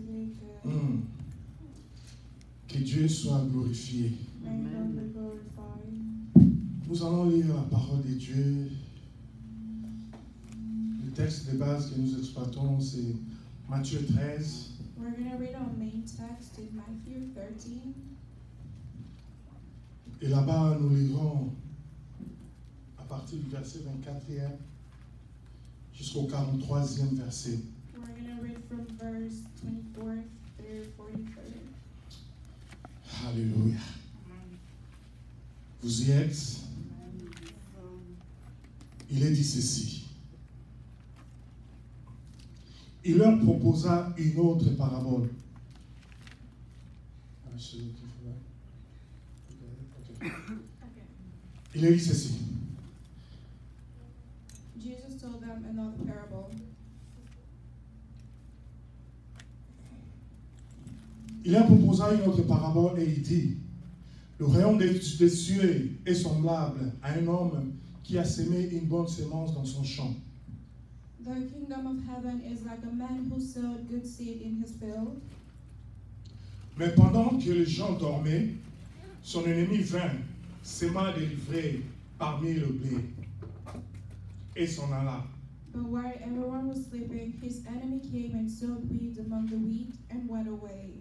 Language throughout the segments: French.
be good. Que Dieu soit glorifié. May God be glorified. Nous allons lire la parole de Dieu. Le texte de base que nous exploitons, c'est Matthieu 13. We're going to read our main text in Matthew 13. Et là-bas, nous lirons à partir du verset 24e jusqu'au 43e verset. We're going to read from verse 24 through 43. Alléluia. Vous y êtes? Il est dit ceci. Il leur proposa une autre parabole. Il est dit ceci. Jesus told them another parable. Il leur proposa une autre parabole et il dit, le royaume des cieux est semblable à un homme qui a semé une bonne semence dans son champ. The kingdom of heaven is like a man who sowed good seed in his field. Mais pendant que les gens dormaient, son ennemi vint, sema des livrées parmi le blé, et s'en alla. But while everyone was sleeping, his enemy came and sowed weeds among the wheat and went away.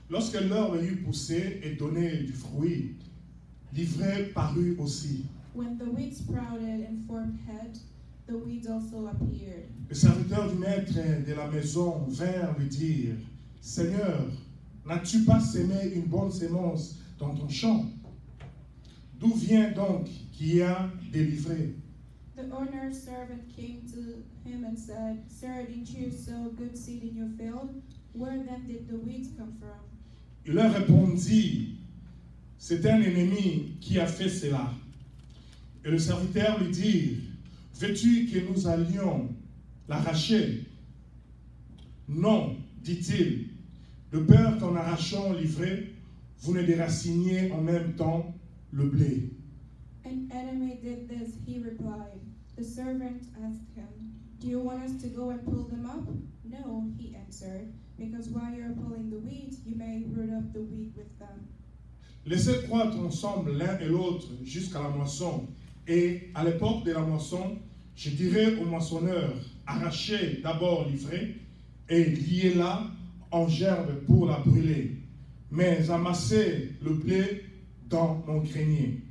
Lorsque l'herbe eut poussé et donné du fruit, l'ivraie parut aussi. When the wheat sprouted and formed head, the weeds also appeared. Le serviteur du maître de la maison vint lui dire, Seigneur, n'as-tu pas semé une bonne semence dans ton champ? D'où vient donc qu'il y a des livrées? The owner's servant came to him and said, Sir, didn't you sow good seed in your field? Where then did the weeds come from? Il leur répondit, c'est un ennemi qui a fait cela. Et le serviteur lui dit, veux-tu que nous allions l'arracher? Non, dit-il, de peur qu'en arrachant l'ivraie, vous ne déraciniez en même temps le blé. An enemy did this, he replied. The servant asked him, Do you want us to go and pull them up? No, he answered, because while you're pulling the weeds, you may root up the wheat with them. Laissez croître ensemble l'un et l'autre jusqu'à la moisson. Et à l'époque de la moisson, je dirai au moissonneur, arrachez d'abord l'ivraie et liez-la en gerbe pour la brûler. Mais amassez le blé dans mon grenier.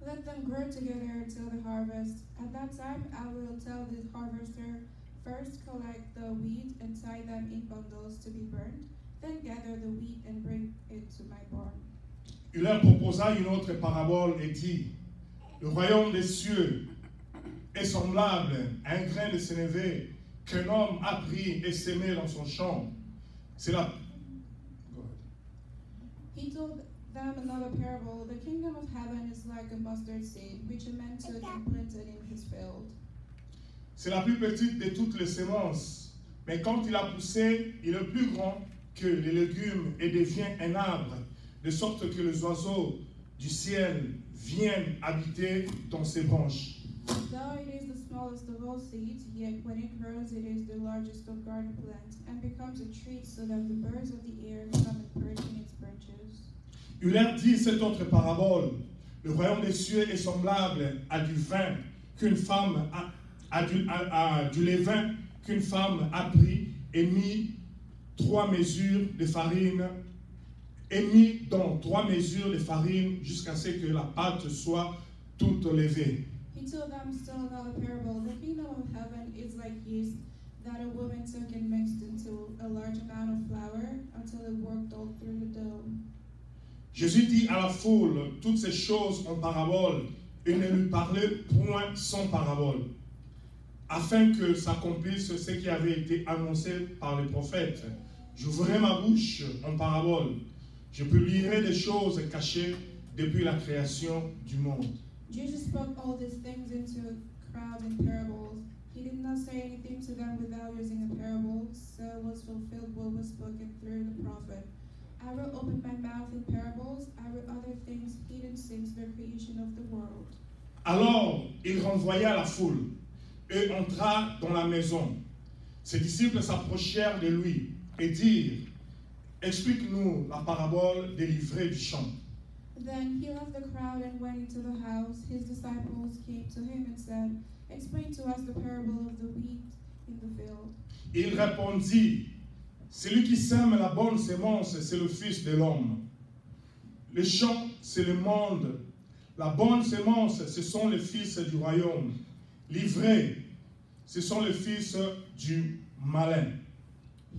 Let them grow together till the harvest. At that time, I will tell the harvester, first collect the wheat and tie them in bundles to be burned, then gather the wheat and bring it to my barn. Il leur proposa une autre parabole et dit, le royaume des cieux est semblable à un grain de sénévé qu'un homme a pris et semé dans son champ. C'est la... He told them another parable. The kingdom of heaven is like a mustard seed, which a man took and planted in his field. C'est la plus petite de toutes les semences, mais quand il a poussé, il est plus grand que les légumes et devient un arbre, de sorte que les oiseaux du ciel viennent habiter dans ses branches. Though it is the smallest of all seeds, yet when it grows it is the largest of garden plants, and becomes a tree so that the birds of the air come and perch in its branches. Il leur dit cette autre parabole, le royaume des cieux est semblable à du vin qu'une femme du levain qu'une femme a pris et mis 3 mesures de farine, et mis dans 3 mesures de farine jusqu'à ce que la pâte soit toute levée. He told them still another parable. The kingdom of heaven is like yeast that a woman took and mixed into a large amount of flour until it worked all through the dough. Jésus dit à la foule toutes ces choses en parabole et ne lui parlait point sans parabole, afin que s'accomplisse ce qui avait été annoncé par les prophètes. J'ouvrirai ma bouche en parabole, je publierai des choses cachées depuis la création du monde. Jesus spoke all these things into a crowd in parables. He did not say anything to them without using a parable, so was fulfilled what was spoken through the prophet. I will open my mouth in parables, I will utter things hidden since the creation of the world. Alors il renvoya la foule et entra dans la maison. Ses disciples s'approchèrent de lui et dire, explique-nous la parabole des livrées du champ. Then he left the crowd and went into the house. His disciples came to him and said, "Explain to us the parable of the wheat in the field." Il répondit, celui qui sème la bonne sémence, c'est le Fils de l'homme. Le champ, c'est le monde. La bonne sémence, ce sont les fils du royaume. Livrés, ce sont les fils du malin.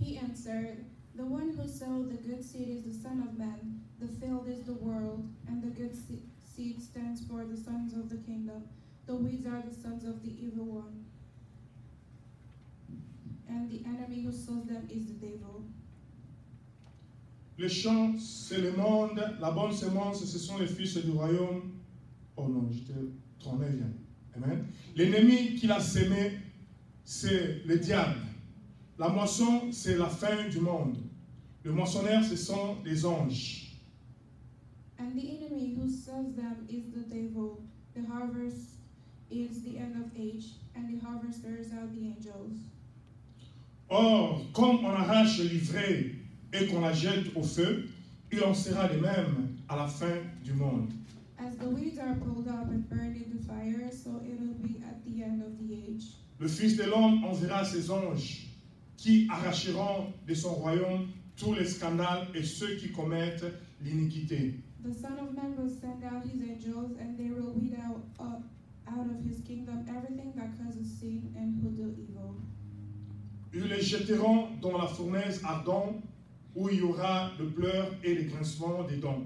He answered, "The one who sowed the good seed is the Son of Man. The field is the world, and the good seed stands for the sons of the kingdom. The weeds are the sons of the evil one. And the enemy who sows them is the devil." Le champ, c'est le monde. La bonne sémence, ce sont les fils du royaume. Oh non, j'étais trompé. Amen. L'ennemi qui l'a sémé, c'est le diable. La moisson, c'est la fin du monde. Le moissonneur, ce sont les anges. And the enemy who sows them is the devil. The harvest is the end of age, and the harvesters are the angels. Or, comme on arrache l'ivraie et qu'on la jette au feu, il en sera de même à la fin du monde. As the weeds are pulled up and burned in the fire, so it will be at the end of the age. Le Fils de l'homme enverra ses anges qui arracheront de son royaume tous les scandales et ceux qui commettent l'iniquité. The Son of Man will send out his angels, and they will weed out of his kingdom everything that causes sin and who do evil. Ils les jetteront dans la fournaise ardente où il y aura le pleurs et le grincement des dents.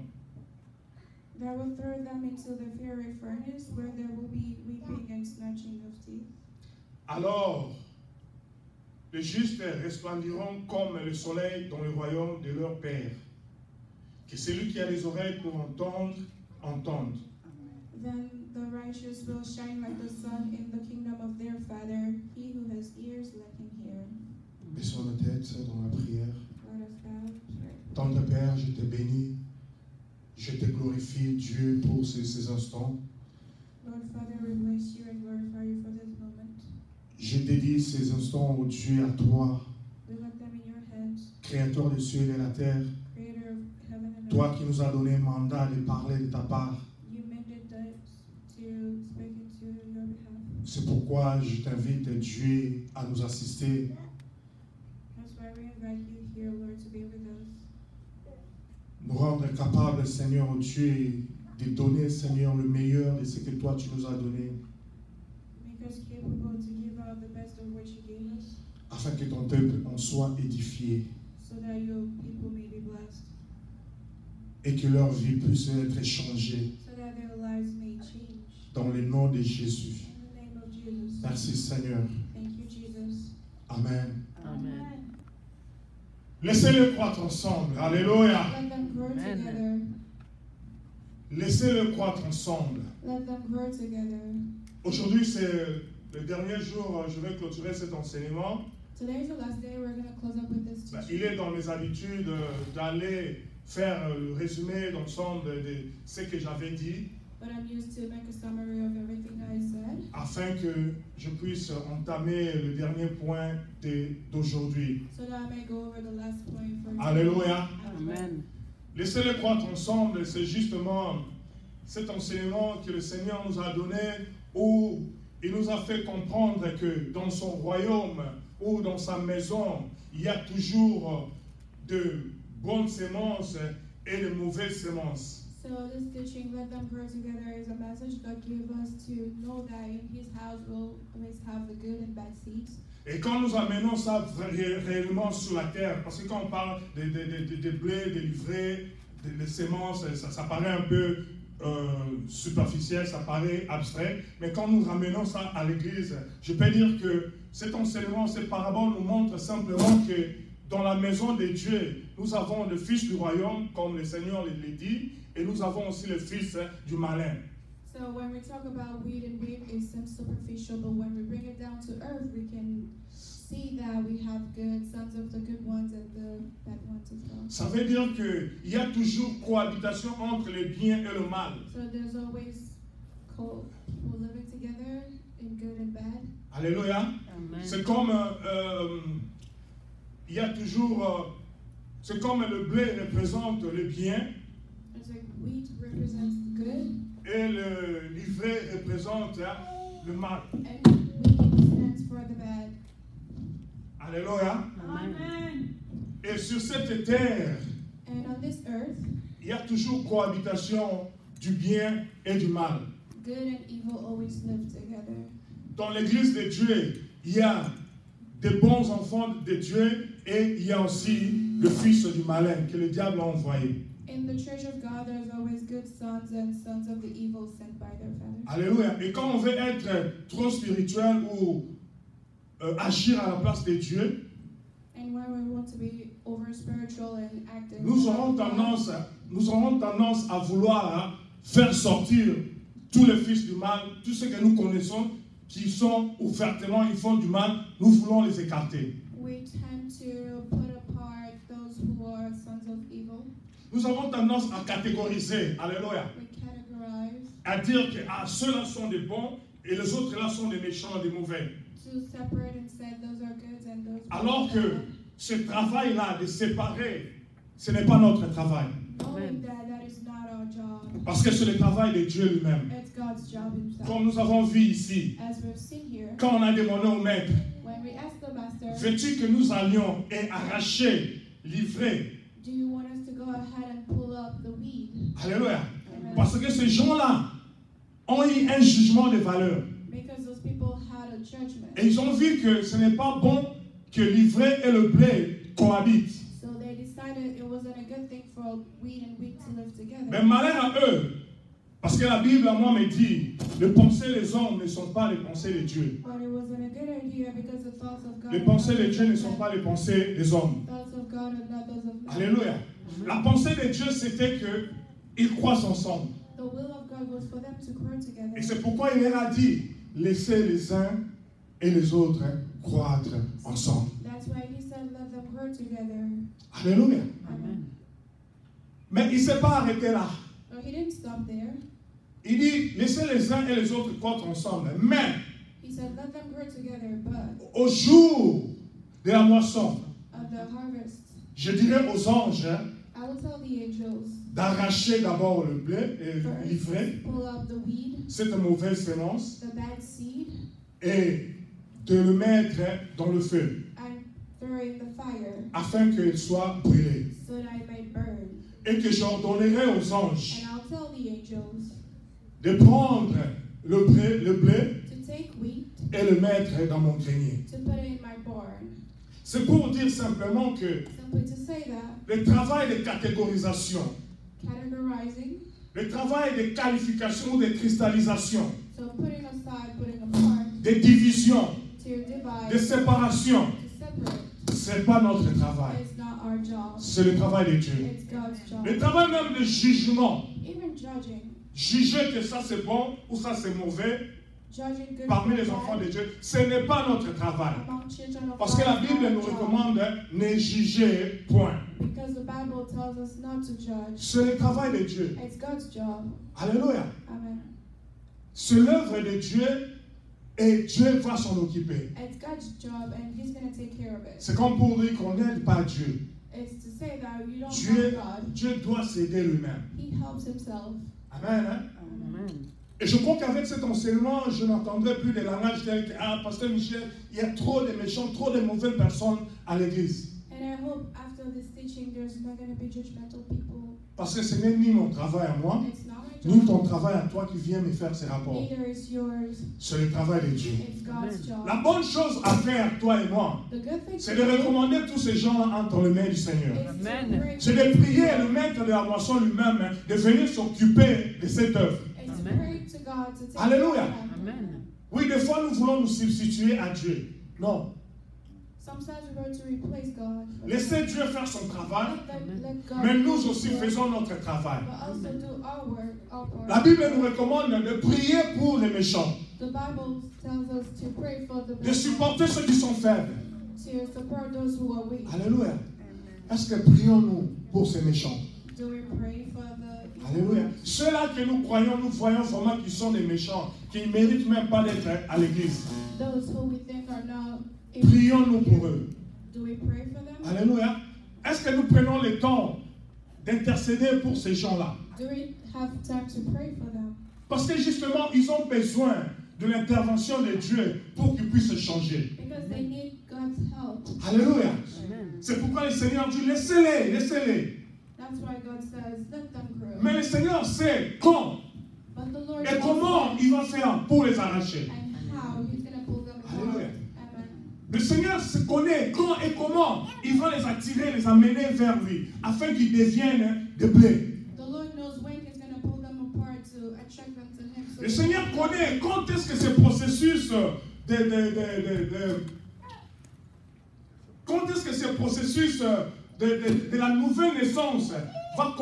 They will throw them into the fiery furnace, where there will be weeping and gnashing of teeth. Alors, les justes resplendiront comme le soleil dans le royaume de leur Père. Que celui qui a les oreilles pour entendre, entende. Then the righteous will shine like the sun in the kingdom of their Father. He who has ears, let him hear. Baissons nos têtes dans la prière. Let us bow. Tendre Père, je te bénis, je te glorifie, Dieu, pour ces instants. Lord Father, we bless you and glorify you for this moment. Je dédie ces instants, ô Dieu, à toi, We let them in your hands, Créateur des cieux et de la terre, Creator of heaven and toi earth. qui nous as donné mandat de parler de ta part. You mandate us to speak into your behalf. C'est pourquoi je t'invite, Dieu, à nous assister. That's why we invite you here, Lord, to be with us. Nous rendre capables, Seigneur, Dieu, de donner, Seigneur, le meilleur de ce que toi tu nous as donné, Make us capable to give out the best of what you gave us, afin que ton peuple en soit édifié so that your people may be blessed, et que leur vie puisse être changée so that their lives may change. dans le nom de Jésus. In the name of Jesus. Merci, Seigneur. Thank you, Jesus. Amen. Amen. Laissez-le croître ensemble. Alléluia. Let them grow Amen. together. Laissez-le croître ensemble. Let them grow together. Aujourd'hui, c'est le dernier jour, je vais clôturer cet enseignement. Today is the last day. We're going to close up with this Il teaching. est dans mes habitudes d'aller faire le résumé d'ensemble de ce que j'avais dit, But I'm used to make a summary of everything I said, afin que je puisse entamer le dernier point d'aujourd'hui. so that I may go over the last point for today. Alléluia. Amen. Laissez-les croître ensemble, c'est justement cet enseignement que le Seigneur nous a donné, où il nous a fait comprendre que dans son royaume ou dans sa maison, il y a toujours de bonnes semences et de mauvaises semences. So this teaching, let them grow together, is a message God gave us to know that in His house we'll always have the good and bad seeds. Et quand nous amenons ça réellement sur la terre, parce que quand on parle de blé, de livret, de semences, ça paraît un peu superficiel, ça paraît abstrait, mais quand nous ramenons ça à l'église, je peux dire que cet enseignement, cette parabole nous montre simplement que dans la maison de Dieu, nous avons le Fils du royaume, comme le Seigneur le dit, et nous avons aussi le Fils du malin. So when we talk about wheat and wheat, it seems superficial, but when we bring it down to earth, we can see that we have good sons of the good ones and the bad ones as well. Ça veut dire qu'il y a toujours cohabitation entre le bien et le mal. So there's always people living together in good and bad. Alléluia. Amen. C'est comme il y a toujours, c'est comme le blé représente le bien It's like wheat represents the good, et le livret représente le mal. and wheat stands for the bad. Alléluia. Amen. Et sur cette terre, And on this earth, il y a toujours cohabitation du bien et du mal. good and evil always live together. Dans l'église de Dieu, il y a des bons enfants de Dieu et il y a aussi le fils du malin que le diable a envoyé. In the church of God, there's always good sons and sons of the evil sent by their fathers. Alléluia. Et quand on veut être trop spirituel ou agir à la place de Dieu, And when we want to be over spiritual and active, nous aurons tendance à vouloir faire sortir tous les fils du mal, tous ceux que nous connaissons qui sont ouvertement, ils font du mal, nous voulons les écarter. we tend to put apart those who are sons of evil. Nous avons tendance à catégoriser, alléluia, We categorize à dire que ceux-là sont des bons et les autres là sont des méchants, des mauvais. to separate and say those are good and those are Alors bad. que ce travail-là de séparer, ce n'est pas notre travail. Knowing that is not our job. Parce que c'est le travail de Dieu lui-même. It's God's job himself. Comme nous avons vu ici, As we've seen here, quand on a demandé au maître, when we ask the master, veux-tu que nous allions et arracher, livrer? do you want us to go ahead and pull up the weed? Alléluia. Amen. Parce que ces gens-là ont eu un jugement de valeur. Because those people had a judgment. Et ils ont vu que ce n'est pas bon que l'ivraie et le blé cohabitent. So they decided it wasn't a good thing for wheat and wheat to live together. Mais malheur à eux, parce que la Bible à moi me dit, les pensées des hommes ne sont pas les pensées de Dieu. But it wasn't a good idea because the thoughts of God Les are pensées not de Dieu ne those sont of pas les pensées des hommes. men. Thoughts of God are not those of men. Alléluia. La pensée de Dieu, c'était qu'ils croissent ensemble. The will of God was for them to grow together. Et c'est pourquoi il leur a dit, laissez les uns et les autres croître ensemble. That's why he said, let them grow together. Alléluia. Amen. Mais il ne s'est pas arrêté là. So he didn't stop there. Il dit, laissez les uns et les autres croître ensemble. Mais He said, let them grow together, but au jour de la moisson, at the harvest, je dirais aux anges I will tell the angels, d'arracher d'abord le blé et first, l'ivraie, pull up the weed, cette mauvaise semence, the bad seed, et de le mettre dans le feu, and throw in the fire, afin qu'il soit brûlé. so that I may burn. Et que j'ordonnerai aux anges And I'll tell the angels de prendre le blé to take wheat, et le mettre dans mon grenier. to put it in my barn. C'est pour dire simplement que Simply to say that, le travail de catégorisation, categorizing, le travail de qualification ou de cristallisation, so putting aside, putting apart, de division, to divide, de séparation, to separate, c'est pas notre travail. it's not our job. C'est le travail de Dieu. It's God's job. Le travail même de jugement, Even judging, juger que ça c'est bon ou ça c'est mauvais judging good parmi from les enfants bad de Dieu, ce n'est pas notre travail. among children of Parce que God la is Bible not nous our job. recommande ne juger point. Because the Bible tells us not to judge. C'est le travail de Dieu. It's God's job. Alléluia. Amen. C'est l'œuvre de Dieu et Dieu va s'en occuper. It's God's job and He's going to take care of it. C'est comme pour dire qu'on n'aide pas Dieu. It's to say that you don't Dieu, help God. Dieu doit s'aider lui-même. He helps Himself. Amen. Hein? Amen. Et je crois qu'avec cet enseignement, je n'entendrai plus des langages tels que ah, Pasteur Michel, il y a trop de méchants, trop de mauvaises personnes à l'église. And I hope after this teaching there's not going to be judgmental people. Parce que ce n'est ni mon travail à moi, It's not my ni job. ton travail à toi qui viens me faire ces rapports. Neither is yours. C'est le travail de Dieu. It's God's job. La bonne chose à faire, toi et moi, The good thing c'est to de do recommander tous ces gens-là entre les mains du Seigneur. is to Amen. pray. C'est de prier le maître de la moisson lui-même de venir s'occuper de cette œuvre. It's to Amen. pray to God to take Alléluia. care of them. Amen. Oui, des fois nous voulons nous substituer à Dieu. Non. Sometimes we're going to replace God. Laissez Dieu faire son travail, Let God mais do nous His aussi work, faisons notre travail. but also do our work, our part. La Bible nous recommande de prier pour les méchants, The Bible tells us to pray for the de bad, supporter ceux qui sont faibles. to support those who are weak. Alléluia. Est-ce que prions-nous pour ces méchants? Do we pray for the Alléluia. Ceux-là que nous croyons, nous voyons vraiment qu'ils sont des méchants, qui ne méritent même pas d'être à l'église. those who we think are not Prions-nous pour eux. Do Do we pray for them? Alléluia. Est-ce que nous prenons le temps d'intercéder pour ces gens-là? Do we have time to pray for them? Parce que justement, ils ont besoin de l'intervention de Dieu pour qu'ils puissent changer. Because they need God's help. Alléluia. C'est pourquoi le Seigneur dit, laissez-les, laissez-les. That's why God says, let them grow. Mais le Seigneur sait quand But the Lord et knows comment when il va faire pour les arracher. and how He's going to pull them Alléluia. apart. Amen. Le Seigneur se connaît quand et comment il va les attirer, les amener vers lui, afin qu'ils deviennent des blés. The Lord knows when He's going to pull them apart to attract them to Him. So Le Seigneur connaît quand est-ce que ce processus quand est-ce que ce processus de la nouvelle naissance va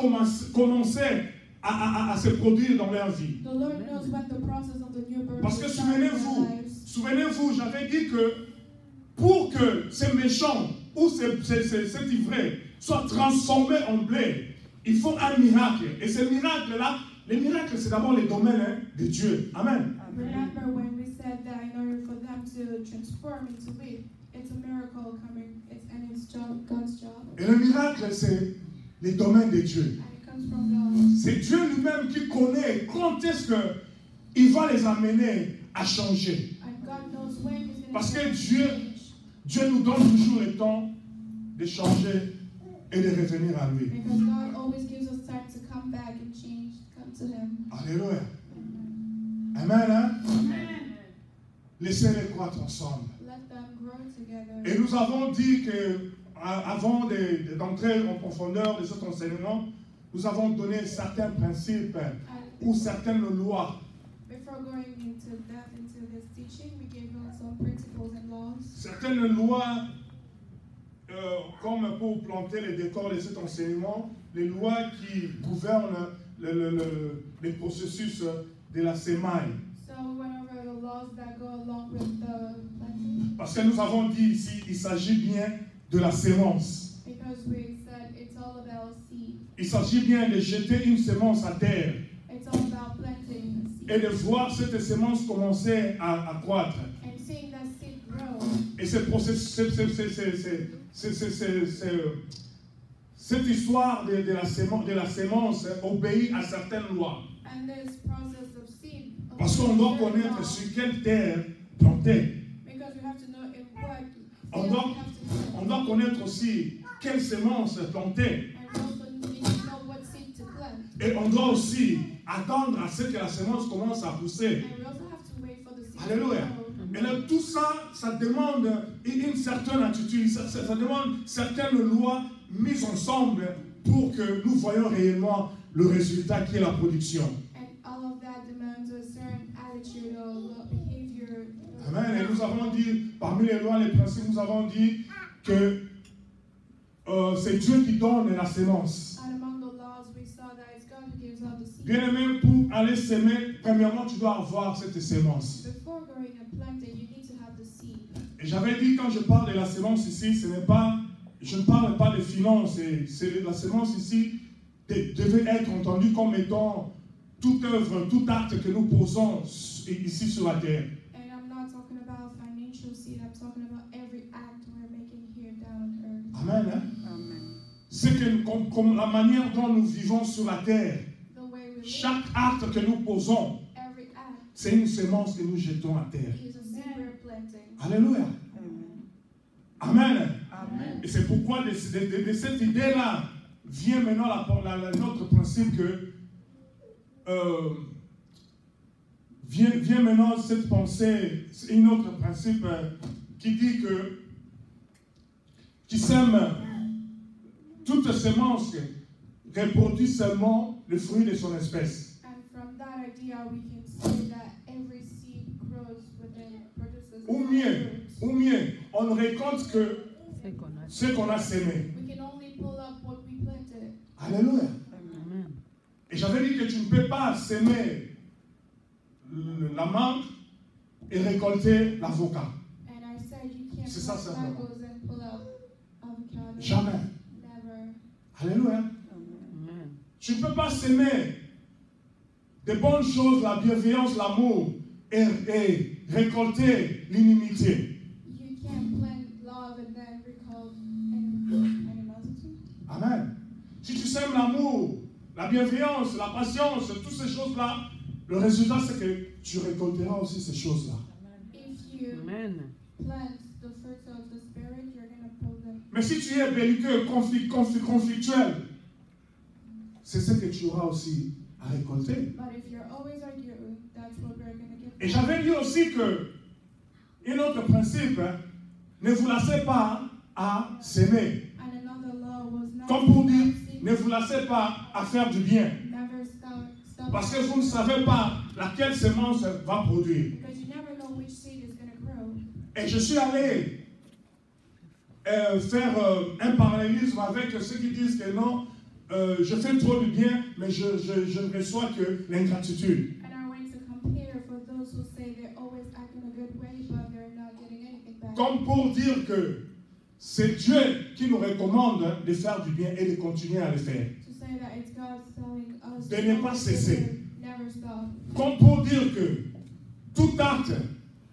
commencer à se produire dans leur vie. the Lord knows when the process of the new birth Parce que will start in their lives. souvenez-vous, j'avais dit que pour que ces méchants ou cet ivraie soient transformés en blé, il faut un miracle. Et ce miracle-là, les miracles, c'est d'abord le domaine de Dieu. Amen. Remember when we said that in order for them to transform into wheat, it's a miracle coming, and it's God's job. Et le miracle, c'est le domaine de Dieu. And it comes from God. C'est Dieu lui-même qui connaît quand est-ce qu'il va les amener à changer. And God knows when He's going Parce to que change. Dieu nous donne toujours le temps de changer et de revenir à lui. Because God always gives us time to come back and change, come to Him. Alléluia. Amen. Hein? Laissez-les croître ensemble. Let them grow together. Et nous avons dit que, avant d'entrer en profondeur de cet enseignement, nous avons donné certains principes ou certaines lois. Before going into depth into this teaching, we gave out some principles and laws. Certaines lois, comme pour planter les décors de cet enseignement, les lois qui gouvernent le processus de la semaille. So went over the laws that go along with the planting. Parce que nous avons dit ici, il s'agit bien de la sémence. Because we said it's all about seed. Il s'agit bien de jeter une sémence à terre It's all about planting a seed. et de voir cette sémence commencer à croître. And seeing that seed grow. Et cette histoire de la sémence obéit à certaines lois. And this process of seed. Parce qu'on doit connaître sur quelle terre planter. Because we have to know in what On field doit, we have to plant. on doit connaître aussi quelle sémence planter. And we also need to know what seed to plant. Et on doit aussi attendre à ce que la sémence commence à pousser. And we also have to wait for the seed Alléluia. to grow. Et là, tout ça, ça demande une certaine attitude, ça demande certaines lois mises ensemble pour que nous voyions réellement le résultat qui est la production. And all of that demands a certain attitude or behavior. Amen. Et nous avons dit, parmi les lois, les principes, nous avons dit que c'est Dieu qui donne la sémence. And among the laws, we saw that it's God who gives out the seed. Bien aimé, pour aller s'aimer, premièrement, tu dois avoir cette sémence. Before going and planting, you need to have the seed. Et j'avais dit, quand je parle de la sémence ici, je ne parle pas de finances. La sémence ici devait être entendue comme étant toute œuvre, tout acte que nous posons ici sur la terre. And I'm not talking about financial seed, I'm talking about every act we're making here down on earth. Amen. Hein? Amen. C'est que comme la manière dont nous vivons sur la terre, The way we live, chaque acte que nous posons, every act c'est une sémence que nous jetons à terre. is a seed we're planting. Alléluia. Amen. Amen. Amen. Et c'est pourquoi de cette idée-là vient maintenant notre principe que vient maintenant cette pensée, un autre principe qui dit que qui sème toute semence reproduit seulement le fruit de son espèce. And from that idea, we can say that every seed grows within, produces Ou mieux, on ne récolte que C'est qu'on a. ce qu'on a sémé. We can only pull up what we planted. Alléluia. Amen. Et j'avais dit que tu ne peux pas s'aimer la mangue et récolter l'avocat. And I said you can't C'est ça, plant simplement. mangoes and pull up avocado. Jamais. Never. Alléluia. Amen. Tu ne peux pas s'aimer des bonnes choses, la bienveillance, l'amour et récolter l'inimitié. You can't plant love and then Amen. Si tu sèmes l'amour, la bienveillance, la patience, toutes ces choses-là, le résultat c'est que tu récolteras aussi ces choses-là. If you Amen. plant the fruits of the Spirit, you're going to pull them. Mais si tu es belliqueux, conflictuel, c'est ce que tu auras aussi à récolter. But if you're always arguing, that's what we're going to get. Et j'avais dit aussi que un autre principe, ne vous lassez pas à s'aimer. And another law was not Comme pour dire, to stop ne vous lassez pas à faire du bien. never stop Parce que vous ne savez pas laquelle semence va produire. because you never know which seed is going to grow. Et je suis allé faire un parallélisme avec ceux qui disent que non, je fais trop de bien, mais je ne reçois que l'ingratitude. And I went to compare for those who say they're always acting a good way, but they're not getting anything back. Comme pour dire que c'est Dieu qui nous recommande de faire du bien et de continuer à le faire. To say that it's God telling us De to ne always pas do cesser. good, never stop. Comme pour dire que tout acte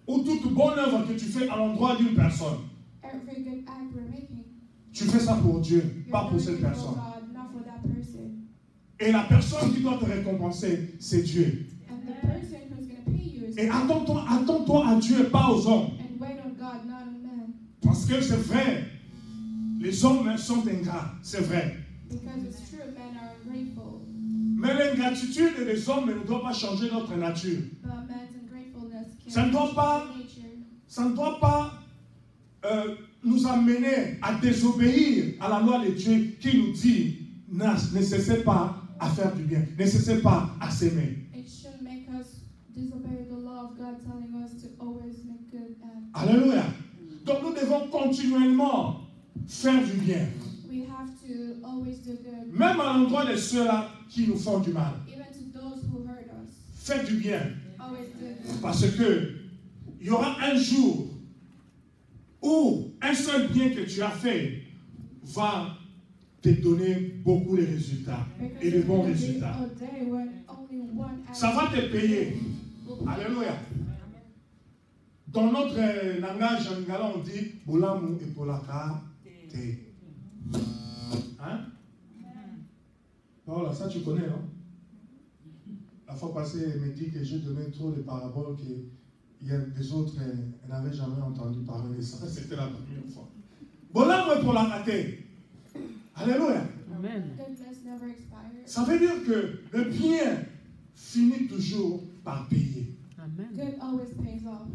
ou toute bonne œuvre que tu fais à l'endroit d'une personne, Every good act we're making, tu fais ça pour Dieu, you're pas pour doing cette it for personne. God, not for that person. Et la personne qui doit te récompenser, c'est Dieu. And the person who's going to pay you is Et God. attends-toi à Dieu, pas aux hommes. And wait on God, not on man. Parce que c'est vrai, les hommes sont ingrats, c'est vrai. Because it's true, men are ungrateful. Mais l'ingratitude des hommes ne doit pas changer notre nature. But man's ungratefulness Ça can ne doit change pas- nature. Ça ne doit pas nous amener à désobéir à la loi de Dieu qui nous dit ne cessez pas à faire du bien, ne cessez pas à s'aimer. It shouldn't make us disobey the law of God telling us to always make good acts. Alléluia. Donc nous devons continuellement faire du bien, We have to always do good, même à l'endroit de ceux-là qui nous font du mal. even to those who hurt us. Faites du bien, Always do good. parce que il y aura un jour où un seul bien que tu as fait va te donner beaucoup de résultats Because et de bons there will be résultats. a day when only one act Ça va te payer. will pay. Alléluia. Dans notre langage en lingala, on dit Bolamu et Polaka te. Hein? Voilà, ça tu connais, non? La fois passée, elle me dit que je donnais trop de paraboles qu'il y a des autres n'avaient jamais entendu parler de ça. C'était la première fois. Bolamu et Polaka te. Alléluia. Amen. Goodness never expires. Ça veut dire que le bien finit toujours par payer. Amen. Good always pays off.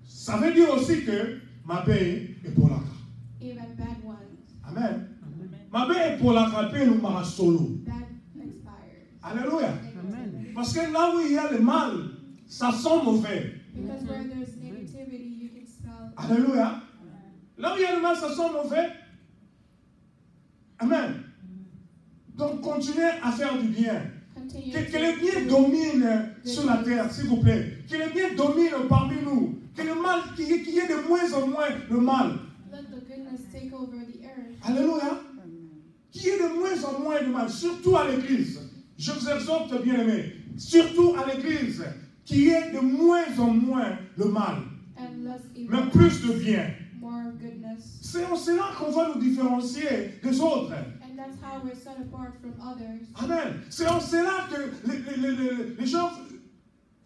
Ça veut dire aussi que ma paix est pour la carte. Even bad ones. Amen. Amen. Ma paix est pour la carte, nous m'a solo. That expires. Alléluia. Amen. Parce que là où il y a le mal, ça sent mauvais. Because where there's negativity, you can smell. Alléluia. Là où il y a le mal, ça sent mauvais. Amen. Donc continuez à faire du bien. Continue. Que le bien domine sur la terre, s'il vous plaît. Que le bien domine parmi nous. Que le mal, qu'il y ait de moins en moins le mal. Let the goodness take over the earth. Alléluia. Qu'il y ait de moins en moins de mal, surtout à l'église. Je vous exhorte, bien-aimés, surtout à l'église, qu'il y ait de moins en moins le mal, And less mais evil, plus de bien. more goodness. C'est en cela qu'on va nous différencier des autres. And that's how we're set apart from others. Amen. C'est en cela que les gens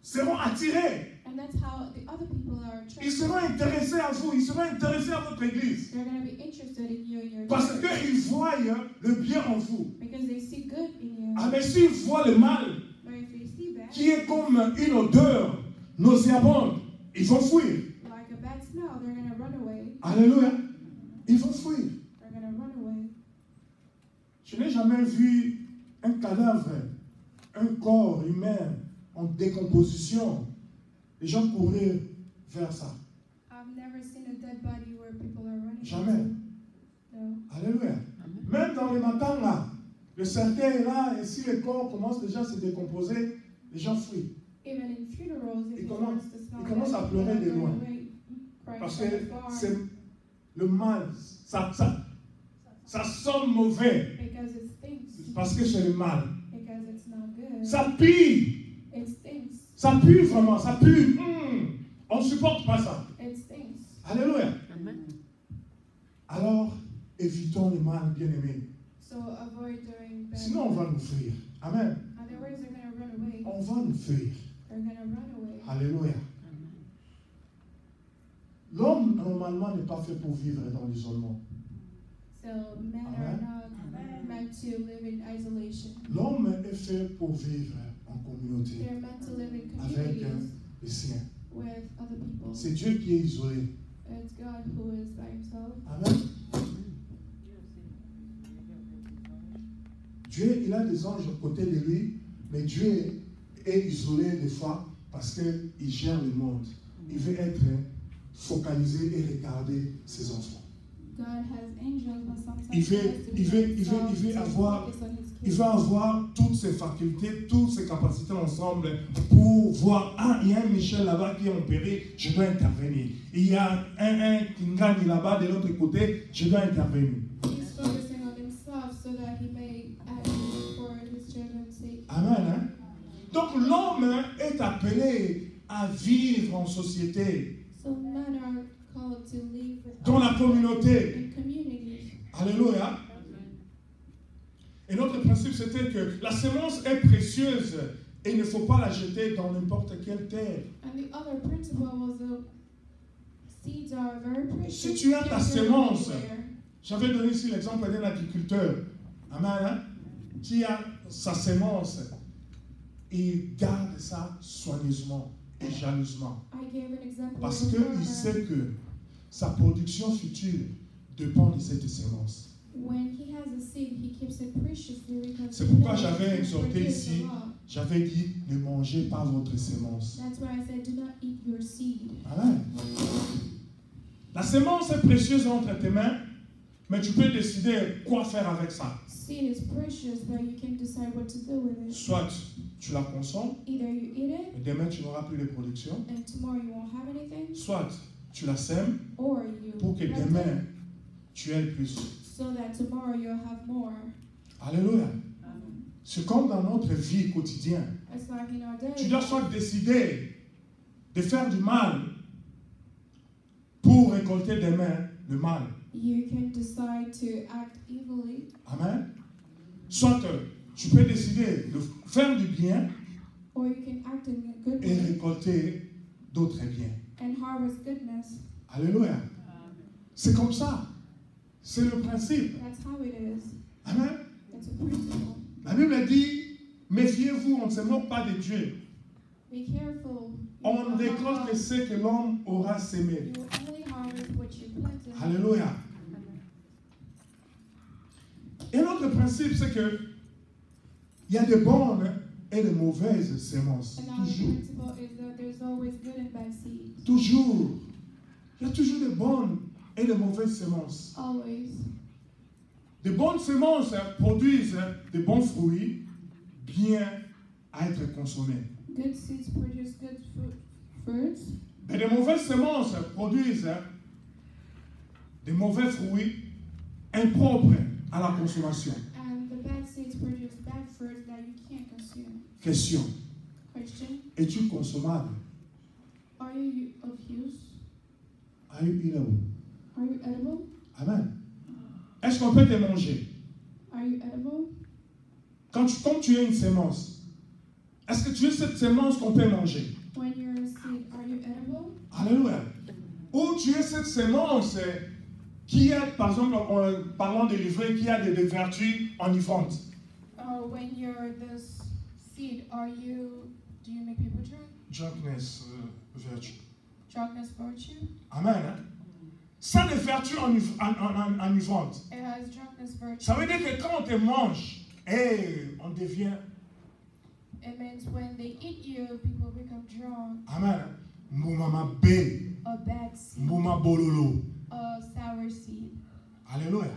seront attirés. And that's how the other people are Ils attracted. seront intéressés à vous, ils seront intéressés à votre église. They're going to be interested in you and your Parce church. qu'ils voient le bien en vous. Because they see good in you. Ah, mais s'ils voient le mal, But if they see bad, qui est comme une odeur nauséabonde, ils vont fuir. like a bad smell, they're going to run away. Alléluia. Ils vont fuir. They're going to run away. Je n'ai jamais vu un cadavre, un corps humain en décomposition. Les gens couraient vers ça. I've never seen a dead body where people are running. Jamais. No. Alléluia. Même dans les matins là, le cercueil est là et si le corps commence déjà à se décomposer, les gens fuient. Even in funerals, if Ils it commencent- starts to smell ils commencent à bad, pleurer people de are loin. going away, crying Parce from que afar. c'est le mal, ça sent mauvais. Because it stinks. Parce que c'est le mal. Because it's not good. Ça pue. It stinks. Ça pue vraiment, ça pue. On ne supporte pas ça. It stinks. Alléluia. Amen. Alors, évitons le mal, bien-aimés. So avoid doing bad. Sinon, on va nous fuir. Amen. Otherwise, they're going to run away. On va nous fuir. They're going to run away. Alléluia. L'homme, normalement, n'est pas fait pour vivre dans l'isolement. So men are not meant to live in isolation. L'homme est fait pour vivre en communauté They're meant to live in avec communities les siens. with other people. C'est Dieu qui est isolé. It's God who is by himself. Amen. Dieu, il a des anges à côté de lui, mais Dieu est isolé des fois parce qu'il gère le monde. Il veut être focalisé et regarder ses enfants. God has angels, but sometimes Il veut, he has to be il veut, by il veut, himself il veut to avoir, focus on his il kids. va avoir toutes ses facultés, toutes ses capacités ensemble pour voir, ah, il y a un Michel là-bas qui est opéré, je dois intervenir. Il y a un Kingani là-bas de l'autre côté, je dois intervenir. He's focusing on himself so that he may act for his children's sake. Amen. Hein? Donc l'homme est appelé à vivre en société, So men are called to live with dans la others communauté. in communities. Alléluia. Et notre principe, c'était que la semence est précieuse et il ne faut pas la jeter dans n'importe quelle terre. And the other principle was the seeds are very precious. Si tu as ta They're semence, everywhere. j'avais donné ici l'exemple d'un agriculteur. Amen. Hein? Qui a sa semence et garde ça soigneusement et jalousement. I gave an example Parce of a qu'il farmer. sait que sa production future dépend de cette semence. When he has a seed, he keeps it preciously because C'est he pourquoi knows j'avais it exhorté produces ici, a lot. j'avais dit, ne mangez pas votre semence. That's why I said, do not eat your seed. Amen. La semence est précieuse entre tes mains, mais tu peux décider quoi faire avec ça. Seed is precious, but you can decide what to do with it. Soit tu la consommes, Either you eat it, et demain tu n'auras plus de production. and tomorrow you won't have anything, Soit tu la sèmes or you pour que plant demain it tu aies plus. so that tomorrow you'll have more. Alléluia. C'est comme dans notre vie quotidienne. It's like in our day. Tu dois soit décider de faire du mal pour récolter demain le mal. You can decide to act evilly, Amen. Soit tu peux décider de faire du bien or you can act in a good et way récolter d'autres biens. and harvest goodness. Alléluia. C'est comme ça. C'est le principe. That's how it is. Amen. That's a principle. La Bible dit, méfiez-vous, on ne se moque pas de Dieu. Be careful. On récolte ce que l'homme aura sémé. You only harvest what you planted. Alléluia. Et notre principe, c'est que il y a de bonnes et de mauvaises semences. And our Toujours. principle is that there's always good and bad seeds. Toujours. Il y a toujours de bonnes et de mauvaises semences. Always. De bonnes semences produisent de bons fruits, bien à être consommés. Good seeds produce good fruits. Mais de mauvaises semences produisent de mauvais fruits impropres à la consommation. And the bad seeds produce bad fruits that you can't consume. Question. Question. Es-tu consommable? Are you of use? Are you eatable? Are you edible? Amen. Est-ce qu'on peut te manger? Are you edible? Quand tu es une semence, est-ce que tu es cette semence qu'on peut manger? When you're a seed, are you edible? Alléluia. Ou tu es cette semence qui a, par exemple, en parlant de livret, qui a des vertus enivrantes. When you're this seed, do you make people drunk? Drunkenness, virtue. Drunkenness virtue? Amen. Hein? Ça, des vertus enivrantes. It has drunkenness virtue. Ça veut dire que quand on te mange, on devient. It means when they eat you, people become drunk. Amen. Moumama bé, A bad seed. mouma bololo. A sour seed. Alléluia.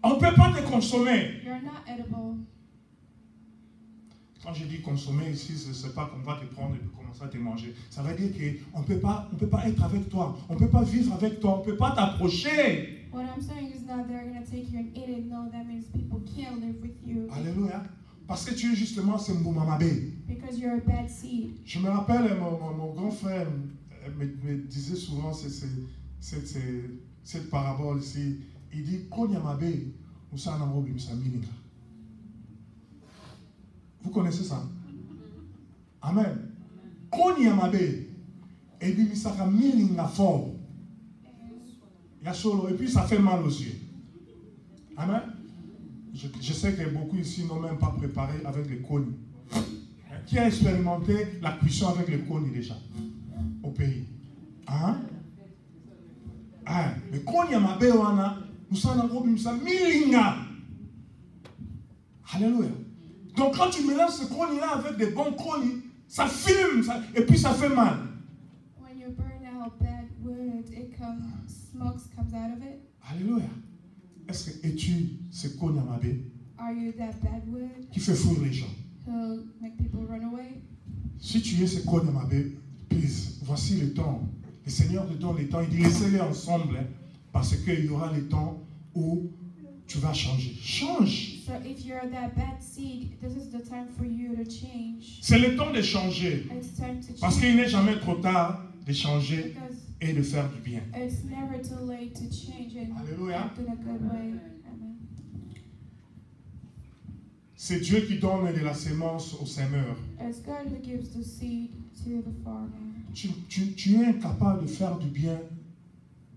On ne peut pas te consommer. You're not edible. Quand je dis consommer ici, ce n'est pas qu'on va te prendre et puis commencer à te manger. Ça veut dire qu'on ne peut pas être avec toi. On ne peut pas vivre avec toi. On ne peut pas t'approcher. What I'm saying is not they're going to take you and eat it. No, that means people can't live with you. Alléluia. Parce que tu es justement ce Mboumamabé. Because you're a bad seed. Je me rappelle, mon grand frère me disait souvent cette parabole ici. Il dit, Konyamabe, Vous connaissez ça? Amen. Koni Yamabe. Et puis, ça a milinga fort. Et puis, ça fait mal aux yeux. Amen. Je sais que beaucoup ici n'ont même pas préparé avec les koni. Qui a expérimenté la cuisson avec les koni déjà au pays? Hein? Le koni Yamabe wana, nous sommes en milinga. Alléluia. Donc quand tu mélanges ce koni-là avec des bons koni, ça fume, et puis ça fait mal. When you burn out bad wood, smoke comes out of it. Alléluia. Est-ce que es-tu ce koni Yamabe Are you that bad wood qui fait fuir les gens? who make people run away? Si tu es ce koni Yamabe, please, voici le temps. Le Seigneur te donne le temps. Il dit laissez-les ensemble, hein, parce qu'il y aura le temps où tu vas changer. Change. So if you're that bad seed, this is the time for you to change. C'est le temps de changer. It's time to change. Parce qu'il n'est jamais trop tard de changer Because et de faire du bien. it's never too late to change and Alléluia. act in a good way. Amen. C'est Dieu qui donne de la sémence au semeur. It's God who gives the seed to the farmer. Tu es incapable de faire du bien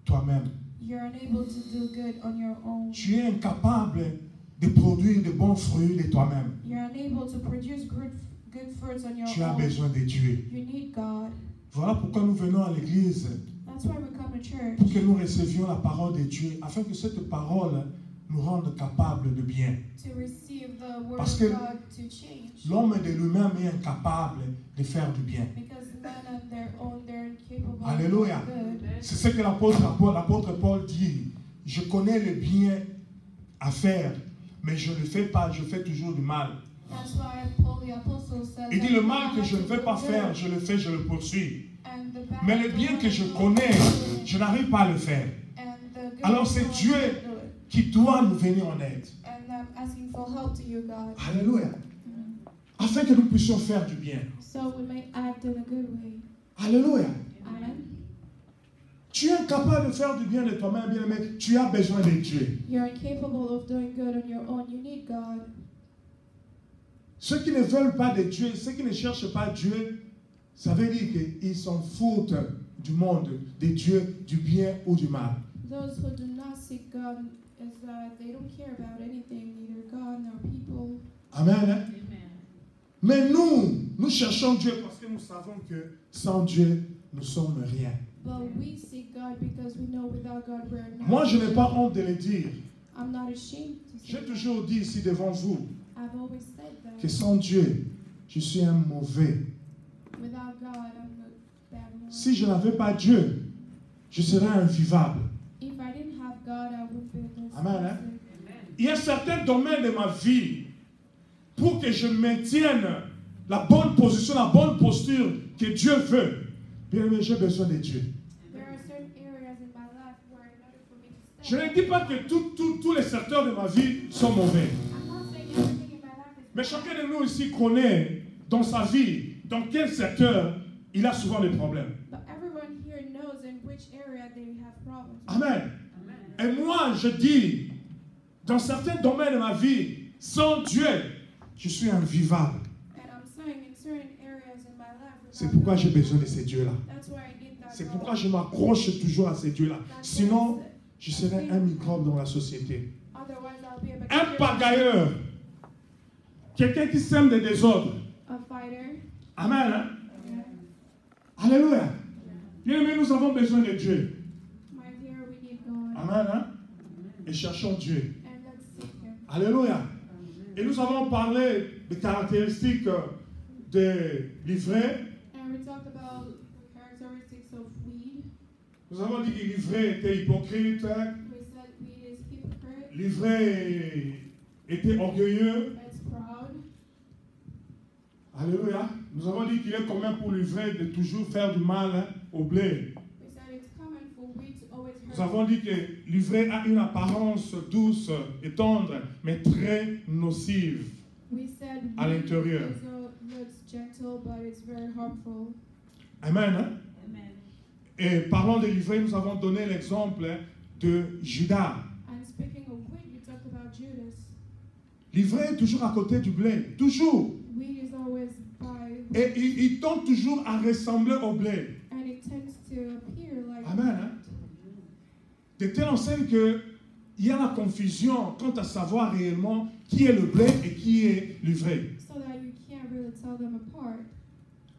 toi-même. You're unable to do good on your own. Tu es incapable de produire de bons fruits de toi-même. You're unable to produce good fruits on your Tu as own. besoin de Dieu. You need God. Voilà pourquoi nous venons à l'église, That's why we come to church. pour que nous recevions la parole de Dieu, afin que cette parole nous rende capables de bien. To receive the word Parce of que God to change. L'homme de lui-même est incapable de faire du bien. Because men on their own, they're incapable Alléluia. of good. C'est ce que l'apôtre Paul dit. Je connais le bien à faire, mais je ne le fais pas, je fais toujours du mal. That's why Paul the apostle says. Il dit that le mal you que je ne have vais to pas do faire, good, je le fais, je le poursuis. and the bad Mais le bien que je connais, je n'arrive pas à le faire. and the good Alors c'est you Dieu want to do it. qui doit nous venir en aide. And I'm asking for help to you, God. Alléluia. Afin que nous puissions faire du bien. So we may act in a good way. Alléluia. Amen. Tu es incapable de faire du bien de toi-même, bien-aimé. Tu as besoin de Dieu. You're incapable of doing good on your own. You need God. Ceux qui ne veulent pas de Dieu, ceux qui ne cherchent pas Dieu, ça veut dire qu'ils s'en foutent du monde, de Dieu, du bien ou du mal. Those who do not seek God is that they don't care about anything, neither God nor people. Amen. Hein? Mais nous cherchons Dieu parce que nous savons que sans Dieu, nous sommes rien. But we seek God because we know without God we're nothing. Moi, je n'ai pas honte de le dire. I'm not ashamed to say J'ai that. toujours dit ici devant vous I've always said that. que sans Dieu, je suis un mauvais. Without God, I'm a bad one. Si je n'avais pas Dieu, je serais invivable. If I didn't have God, I would be this Amen, hein? person. Il y a certains domaines de ma vie pour que je maintienne la bonne position, la bonne posture que Dieu veut. Bien aimé, j'ai besoin de Dieu. There are certain areas in my life where in order for me to Je stand, ne dis pas que tous les secteurs de ma vie sont mauvais. I'm not saying everything in my life is Mais bad. chacun de nous ici connaît dans sa vie, dans quel secteur il a souvent des problèmes. But everyone here knows in which area they have problems. Amen. Et moi, je dis, dans certains domaines de ma vie, sans Dieu, je suis invivable. And I'm saying in certain areas in my life, C'est pourquoi j'ai besoin de ces dieux-là. that's why I need that C'est God. pourquoi je m'accroche toujours à ces dieux-là. That's Sinon, why je serais un microbe dans la société. otherwise I'll be a Un bacteria, pagailleur. Quelqu'un qui sème des désordres. a fighter. Amen. Hein? Yeah. Alléluia. Bien aimé, nous avons besoin de Dieu. My dear, we need God. Amen. Hein? Et cherchons Dieu. And let's seek Him. Alléluia. Et nous avons parlé des caractéristiques des livrets. And we talked about the characteristics of weed. Nous avons dit que l'ivraie était hypocrite. We said weed is hypocrite. L'ivraie était orgueilleux. It's proud. Alléluia. Nous avons dit qu'il est commun pour l'ivraie de toujours faire du mal, hein, au blé. We said it's common for weed to always Nous hurt. avons dit que l'ivraie a une apparence douce et tendre, mais très nocive. We said à weed l'intérieur. looks gentle, but it's very harmful. Amen. Hein? Et parlant de l'ivraie, nous avons donné l'exemple, hein, de Judas. And speaking of weed, you talked about Judas. L'ivraie est toujours à côté du blé. Toujours. Wheat is always by, Et il tend toujours à ressembler au blé. and it tends to appear like Amen. Hein? De telle enseigne qu'il y a la confusion quant à savoir réellement qui est le blé et qui est l'ivraie. so that you can't really tell them apart.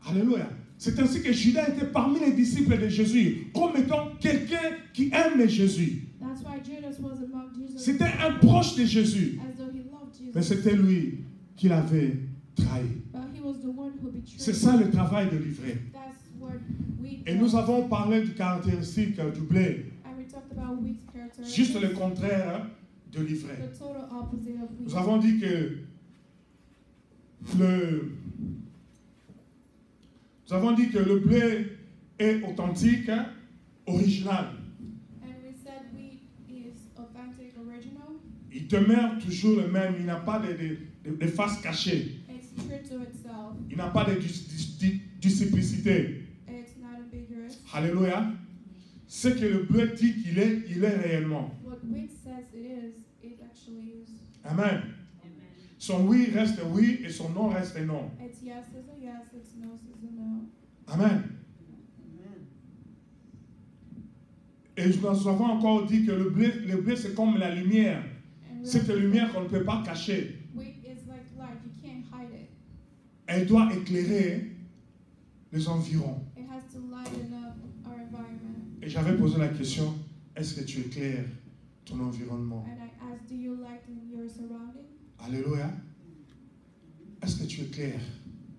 Alléluia. C'est ainsi que Judas était parmi les disciples de Jésus, comme étant quelqu'un qui aime Jésus. That's why Judas was among Jesus. C'était un proche de Jésus. As though he loved Jesus. Mais c'était lui qui l'avait trahi. But he was the one who betrayed. C'est ça le travail de l'ivraie. That's what wheat Et does. nous avons parlé du caractéristique du blé, And we talked about wheat's characteristics. juste le contraire hein, de l'ivraie. The total opposite of wheat. Nous avons dit que le blé est authentique, hein, original. And we said wheat is authentic, original. Il demeure toujours le même. Il n'a pas de face cachée. It's true to itself. Il n'a pas de duplicité. It's not ambiguous. Alléluia. Ce que le blé dit qu'il est, il est réellement. What wheat says it actually is. Amen. Son oui reste oui et son non reste non. It's yes is a yes, it's no is a no. Amen. Et nous avons encore dit que le blé c'est comme la lumière. And we Cette also lumière said qu'on ne peut pas cacher. wheat is like light, you can't hide it. Elle doit éclairer les environs. It has to lighten up our environment. Et j'avais posé la question, est-ce que tu éclaires ton environnement? And I asked, do you lighten your surrounding? Alléluia. Est-ce que tu éclaires?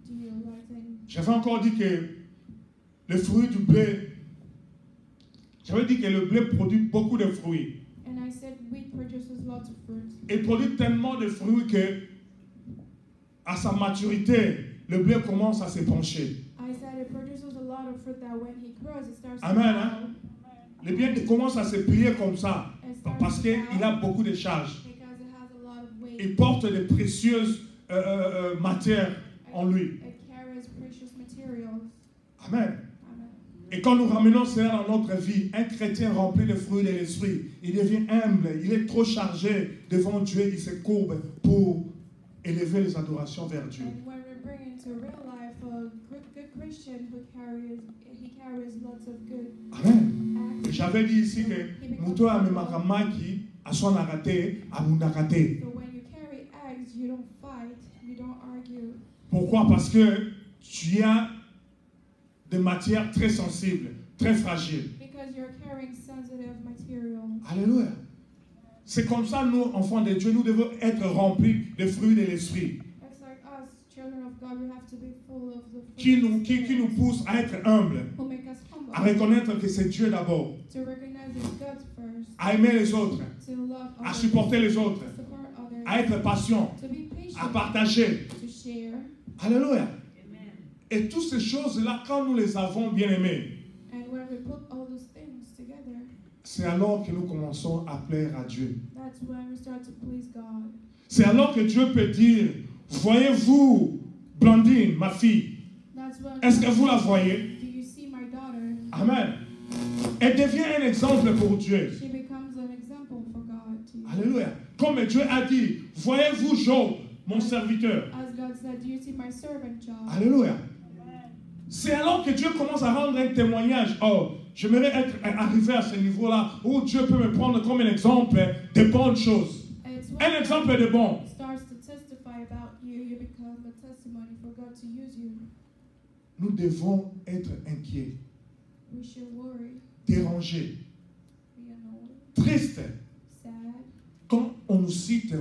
Do you lighten? J'avais encore dit que le fruit du blé, j'avais dit que le blé produit beaucoup de fruits. And I said wheat produces lots of fruit. Il produit tellement de fruits que, à sa maturité, le blé commence à se pencher. I said it produces a lot of fruit that when he grows, it starts Amen, to hein? grow. Le blé commence à se plier comme ça, It starts parce to qu'il bow a beaucoup de charges. because it has a lot of weight. Il porte de précieuses matières en lui. It carries precious materials. Amen. Amen. Et quand nous ramenons cela dans notre vie, un chrétien rempli de fruits de l'esprit, il devient humble, il est trop chargé devant Dieu, il se courbe pour élever les adorations vers Dieu. And when we bring into real life a good Christian who carries lots of good Amen. Et acts. j'avais dit ici que Muto Amemakama a son arrêté, a mon arrêté. So when you carry eggs, you don't fight, you don't argue. Pourquoi? Parce que tu as des matières très sensibles, très fragiles. Because you're carrying sensitive material. Alléluia. C'est comme ça, nous, enfants de Dieu, nous devons être remplis des fruits de l'esprit It's like us, children of God, we have to be full of the fruit qui of nous, the qui Spirit, nous poussent à être humbles, who make us humble, à reconnaître que c'est Dieu d'abord, to recognize it's God first, à aimer les autres, to love à others, supporter les autres, to support others, à être patient, to be patient, à partager. to share. Alléluia. Et toutes ces choses-là, quand nous les avons bien aimées, And when we put all those things together, c'est alors que nous commençons à plaire à Dieu. that's when we start to please God. C'est alors que Dieu peut dire, voyez-vous, Blandine, ma fille, That's when est-ce que vous la voyez? do you see my daughter? Amen. Elle devient un exemple pour Dieu. She becomes an example for God to use. Alléluia. Comme Dieu a dit, voyez-vous Job, mon serviteur. As God said, do you see my servant Job? Alléluia. C'est alors que Dieu commence à rendre un témoignage. Oh, j'aimerais arriver à ce niveau-là où Dieu peut me prendre comme un exemple de bonnes choses. And it's Un when exemple de bon. God starts to testify about you, you become a testimony for God to use you. Nous devons être inquiets, We should worry, dérangés, be annoyed, tristes. sad, Quand on nous cite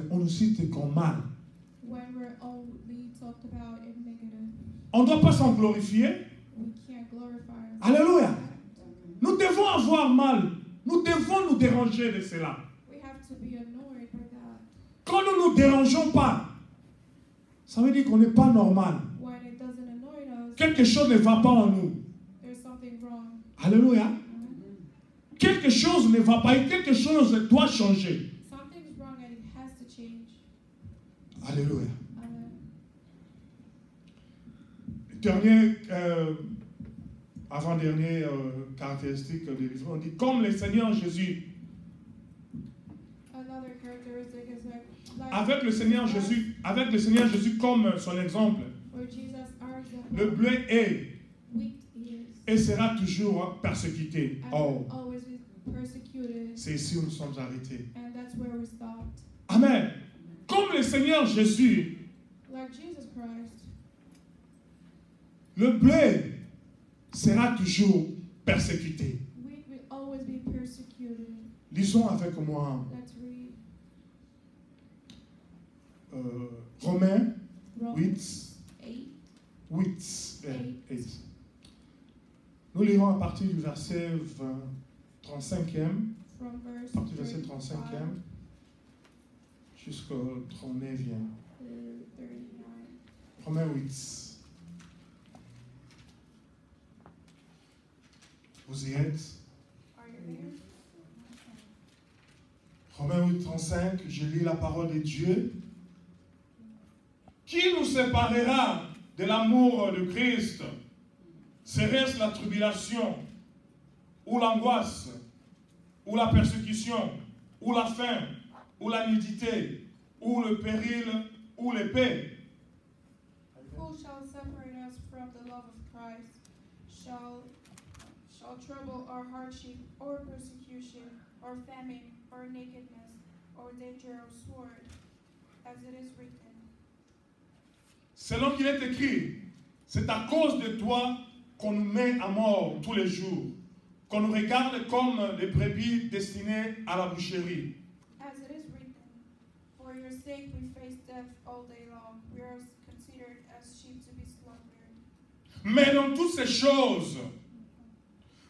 comme mal. when we're only talked about in negative. On ne doit pas s'en glorifier. We can't glorify ourselves. Alléluia. Nous devons avoir mal. Nous devons nous déranger de cela. We have to be annoyed by that. Quand nous ne nous dérangeons pas, ça veut dire qu'on n'est pas normal. When it doesn't annoy us, Quelque chose ne va pas en nous. there's something wrong. Alléluia. Quelque chose ne va pas et quelque chose doit changer. Something's wrong and it has to change. Alléluia. Amen. Dernier, avant-dernière caractéristique de l'ivraie, on dit comme le Seigneur Jésus. Another another characteristic is like Avec le Seigneur Jésus comme son exemple, where Jesus our example, le blé est wheat is et sera toujours persécuté. and Oh, will always be persecuted, c'est ici où nous sommes arrêtés. and that's where we stopped. Amen. Comme le Seigneur Jésus, Like Jesus Christ, le blé sera toujours persécuté. wheat will always be persecuted. Lisons avec moi Let's read Romains Romans 8, 8, 8. Nous lirons à partir du verset 35e, from verse à partir du verset 35 35e jusqu'au 39e. to 39. Romains 8. Vous y êtes? Are you there? Romains 8, 35, je lis la parole de Dieu. Qui nous séparera de l'amour de Christ? Serait-ce la tribulation, ou l'angoisse, ou la persécution, ou la faim, ou la nudité, ou le péril, ou l'épée? Who shall separate us from the love of Christ? Shall trouble or hardship, or persecution, or famine, or nakedness, or danger of sword, as it is written. Selon qu'il est écrit, c'est à cause de toi qu'on nous met à mort tous les jours, qu'on nous regarde comme des brebis destinées à la boucherie. As it is written, for your sake we face death all day long. We are considered as sheep to be slaughtered. Mais dans toutes ces choses,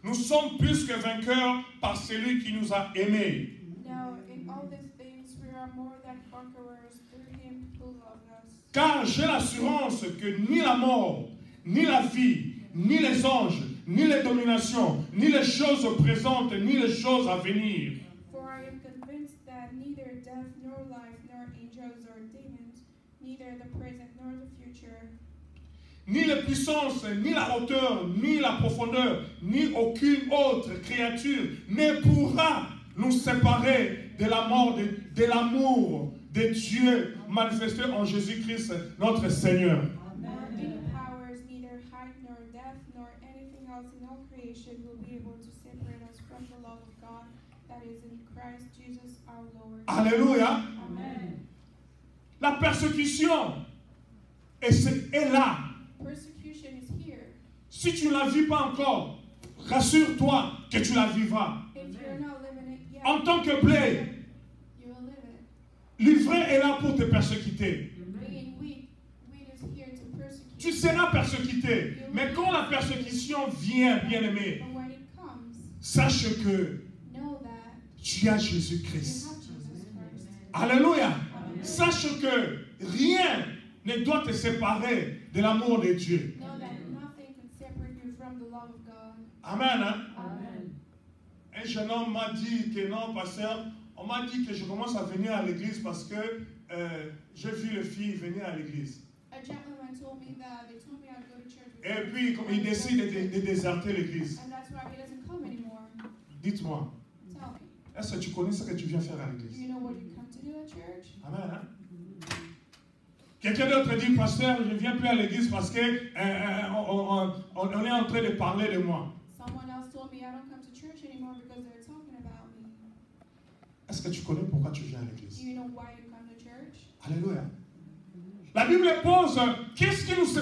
nous sommes plus que vainqueurs par celui qui nous a aimés. Now, in all these things, we are more than conquerors through him who loved us. Car j'ai l'assurance que ni la mort, ni la vie, ni les anges, ni les dominations, ni les choses présentes, ni les choses à venir, For I am convinced that neither death, nor life, nor angels or demons, neither the present nor the future, ni les puissances, ni la hauteur, ni la profondeur, ni aucune autre créature ne pourra nous séparer de la mort, de l'amour de Dieu manifesté en Jésus-Christ, notre Seigneur. nor any powers, neither height nor depth, nor anything else in all creation will be able to separate us from the love of God that is in Christ Jesus our Lord. Alléluia. Amen. La persécution est là. Persecution is here. Si tu ne la vis pas encore, rassure-toi que tu la vivras. If you're not living it yet, En tant que blé, you will live it. l'ivraie est là pour te persécuter. Being wheat is here to persecute. Tu seras persécuté. Mais quand la persécution vient, bien-aimé, But when it comes, sache que know that tu as you Jésus-Christ. have Jesus Christ. Alléluia. Amen. Sache que rien ne doit te séparer de l'amour de Dieu. Know that nothing can separate you from the love of God. Amen. Hein? Amen. Un jeune homme m'a dit que non, pasteur, on m'a dit que je commence à venir à l'église parce que j'ai vu les filles venir à l'église. A gentleman told me that they told me I'd go to church with Et them. puis, comme il décide de déserter l'église, And that's why he doesn't come anymore. dites-moi, Tell me, est-ce que tu connais ce que tu viens faire à do l'église? you know what you come to do at church? Amen. Hein? Quelqu'un d'autre dit, pasteur, je ne viens plus à l'église parce que on est en train de parler de moi. Someone else told me I don't come to church anymore because they're talking about me. Est-ce que tu connais pourquoi tu viens à Do l'église? you know why you come to church? Alléluia. La Bible pose,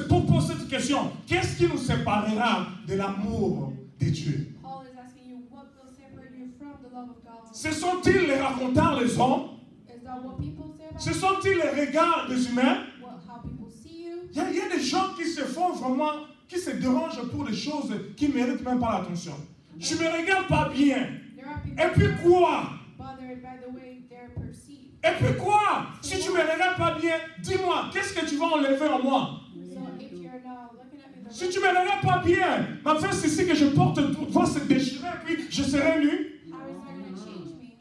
pour poser cette question, qu'est-ce qui nous séparera de l'amour de Dieu? Paul is asking you, what will separate you from the love of God? Ce sont-ils les racontars des hommes? Is that what people say about Ce you? sont-ils les regards des humains? How people see you? Il y a des gens qui se font vraiment, qui se dérangent pour des choses qui ne méritent même pas l'attention. Je ne me regarde pas bien. There are people Et puis that quoi? are bothered by the way they're perceived. Et puis quoi? Si tu ne me regardes pas bien, dis-moi, qu'est-ce que tu vas enlever en moi? So if you're not looking at me the Si tu ne me regardes pas bien, ma femme, c'est ici que je porte, va se déchirer, puis je serai nu. how is that going to change me?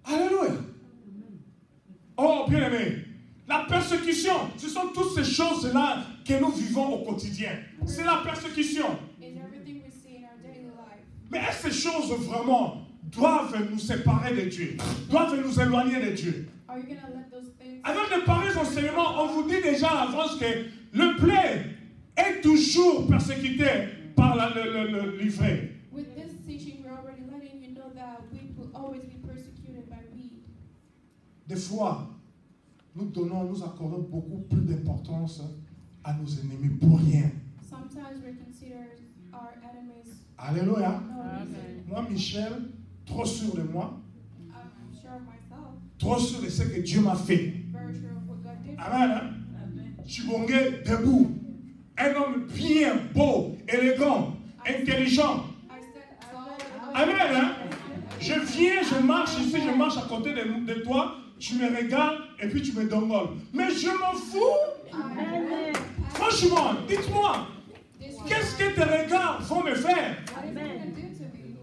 Alléluia. Oh, bien aimé, la persécution, ce sont toutes ces choses-là que nous vivons au quotidien. C'est la persécution. Is everything we see in our daily life. Mais est-ce que ces choses vraiment doivent nous séparer de Dieu, doivent nous éloigner de Dieu. Are you going to let those things Avec de pareils enseignements, on vous dit déjà à l'avance que le blé est toujours persécuté par le livret. With this teaching, we're already letting you know that wheat will always be persecuted by weed. Des fois, nous accordons beaucoup plus d'importance à nos ennemis pour rien. Sometimes we consider our enemies Alléluia. no reason. Moi, Michel, trop sûr de moi, I'm sure of myself, trop sûr de ce que Dieu m'a fait. very sure of what God did. Amen. Hein? Chibongue debout. Un homme bien, beau, élégant, intelligent. I stand tall. Amen. Hein? Je viens, je marche ici, je marche à côté de toi, tu me regardes et puis tu me dongoles. Mais je m'en fous. Franchement, dites-moi, qu'est-ce que tes regards vont me faire? What is it going to do to me?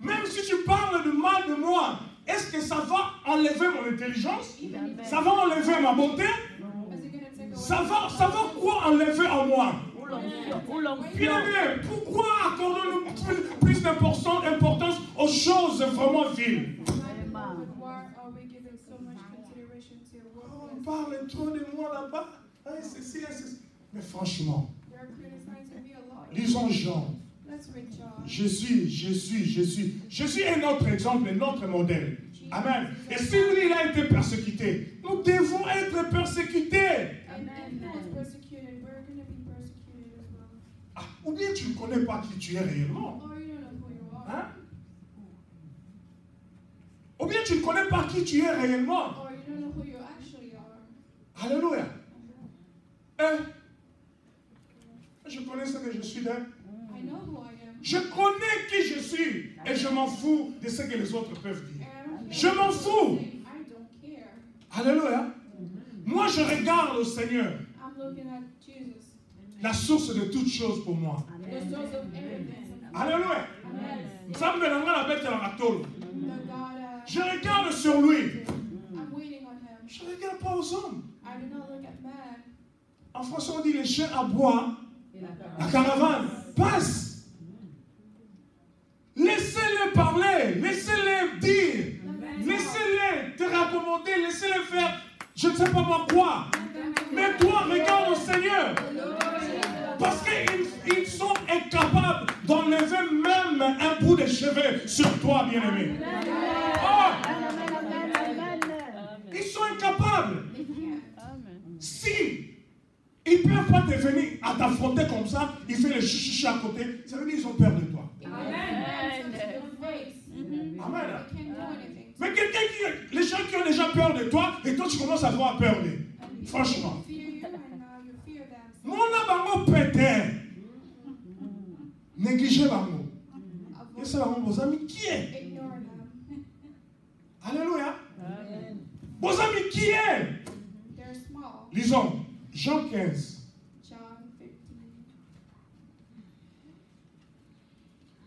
Même si tu parles de mal de moi, est-ce que ça va enlever mon intelligence? Ça va enlever ma beauté? Is it going to take away? Ça va quoi enlever en moi? Bien L'onction. aimé, pourquoi accordons-nous plus d'importance aux choses vraiment viles? Why are we giving so much consideration to On worthless? parle trop de moi là-bas. Hein, ceci. Mais franchement, They're criticizing me a lot. lisons Jean. Let's read John. Jésus est notre exemple, notre modèle. Amen. Et si lui, il a été persécuté, nous devons être persécutés. And if he was persecuted, we're going to be persecuted as well. Ah, ou bien tu ne connais pas qui tu es réellement. Or you don't know who you are. Hein? Ou bien tu ne connais pas qui tu es réellement. Or you don't know who you actually are. Alléluia. Hein? Je connais ce que je suis d'eux. I know who I am. Je connais qui je suis et je m'en fous de ce que les autres peuvent dire. And I don't Je care m'en what fous. they say. I don't care. Alléluia. Moi, je regarde au Seigneur, I'm looking at Jesus, la source de toutes choses pour moi. the source of everything. Alléluia. Amen. Ça me donne la bête à la râteau. The God, Je regarde sur lui. I'm waiting on him. Je ne regarde pas aux hommes. I do not look at man. En français, on dit les chiens aboient, la caravane passe. Laissez-les parler, laissez-les dire, laissez-les te raccommoder, laissez-les faire je ne sais pas moi quoi. Mais toi, regarde au Seigneur. Parce qu'ils sont incapables d'enlever même un bout de cheveux sur toi, bien-aimé. Oh! Ils sont incapables. Si ils ne peuvent pas te venir à t'affronter comme ça, ils font le chichi à côté, ça veut dire qu'ils ont peur de toi. Amen. Mais quelqu'un les gens qui ont déjà peur de toi, et toi tu commences à avoir peur d'eux. Franchement. Mon abango pété. Négligez bango. Et ça va vos amis qui est? Alléluia. Vos amis qui est? Lisons Jean 15.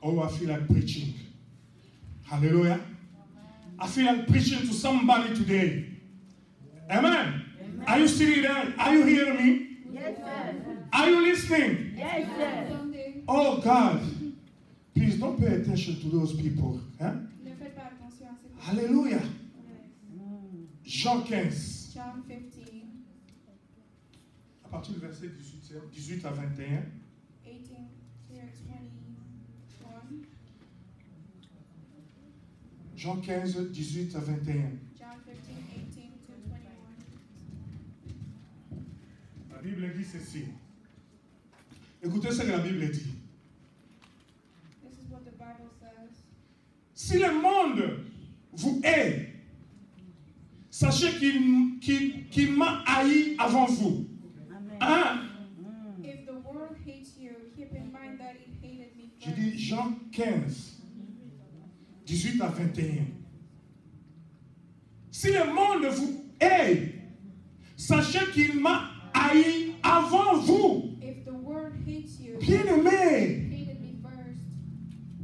Oh, I feel like preaching. Hallelujah. I feel like preaching to somebody today. Amen. Are you sitting there? Are you hearing me? Yes, sir. Are you listening? Yes, sir. Oh God, please don't pay attention to those people. Huh? Ne faites pas attention à ces personnes. Hallelujah. Jean 15. John 15, À partir du verset 18 à 21. 18 to 21. Jean 15, 18 à 21. John 15, 18 to 21. La Bible dit ceci. Écoutez ce que la Bible dit. This is what the Bible says. Si le monde vous hait, sachez qu'il m'a haï avant vous. Hein? If the world hates you, keep in mind that it hated me Je first. dis Jean 15, 18 à 21. Si le monde vous hait, sachez qu'il m'a haï avant vous. If the world hates you, Bien-aimé, it hated me first.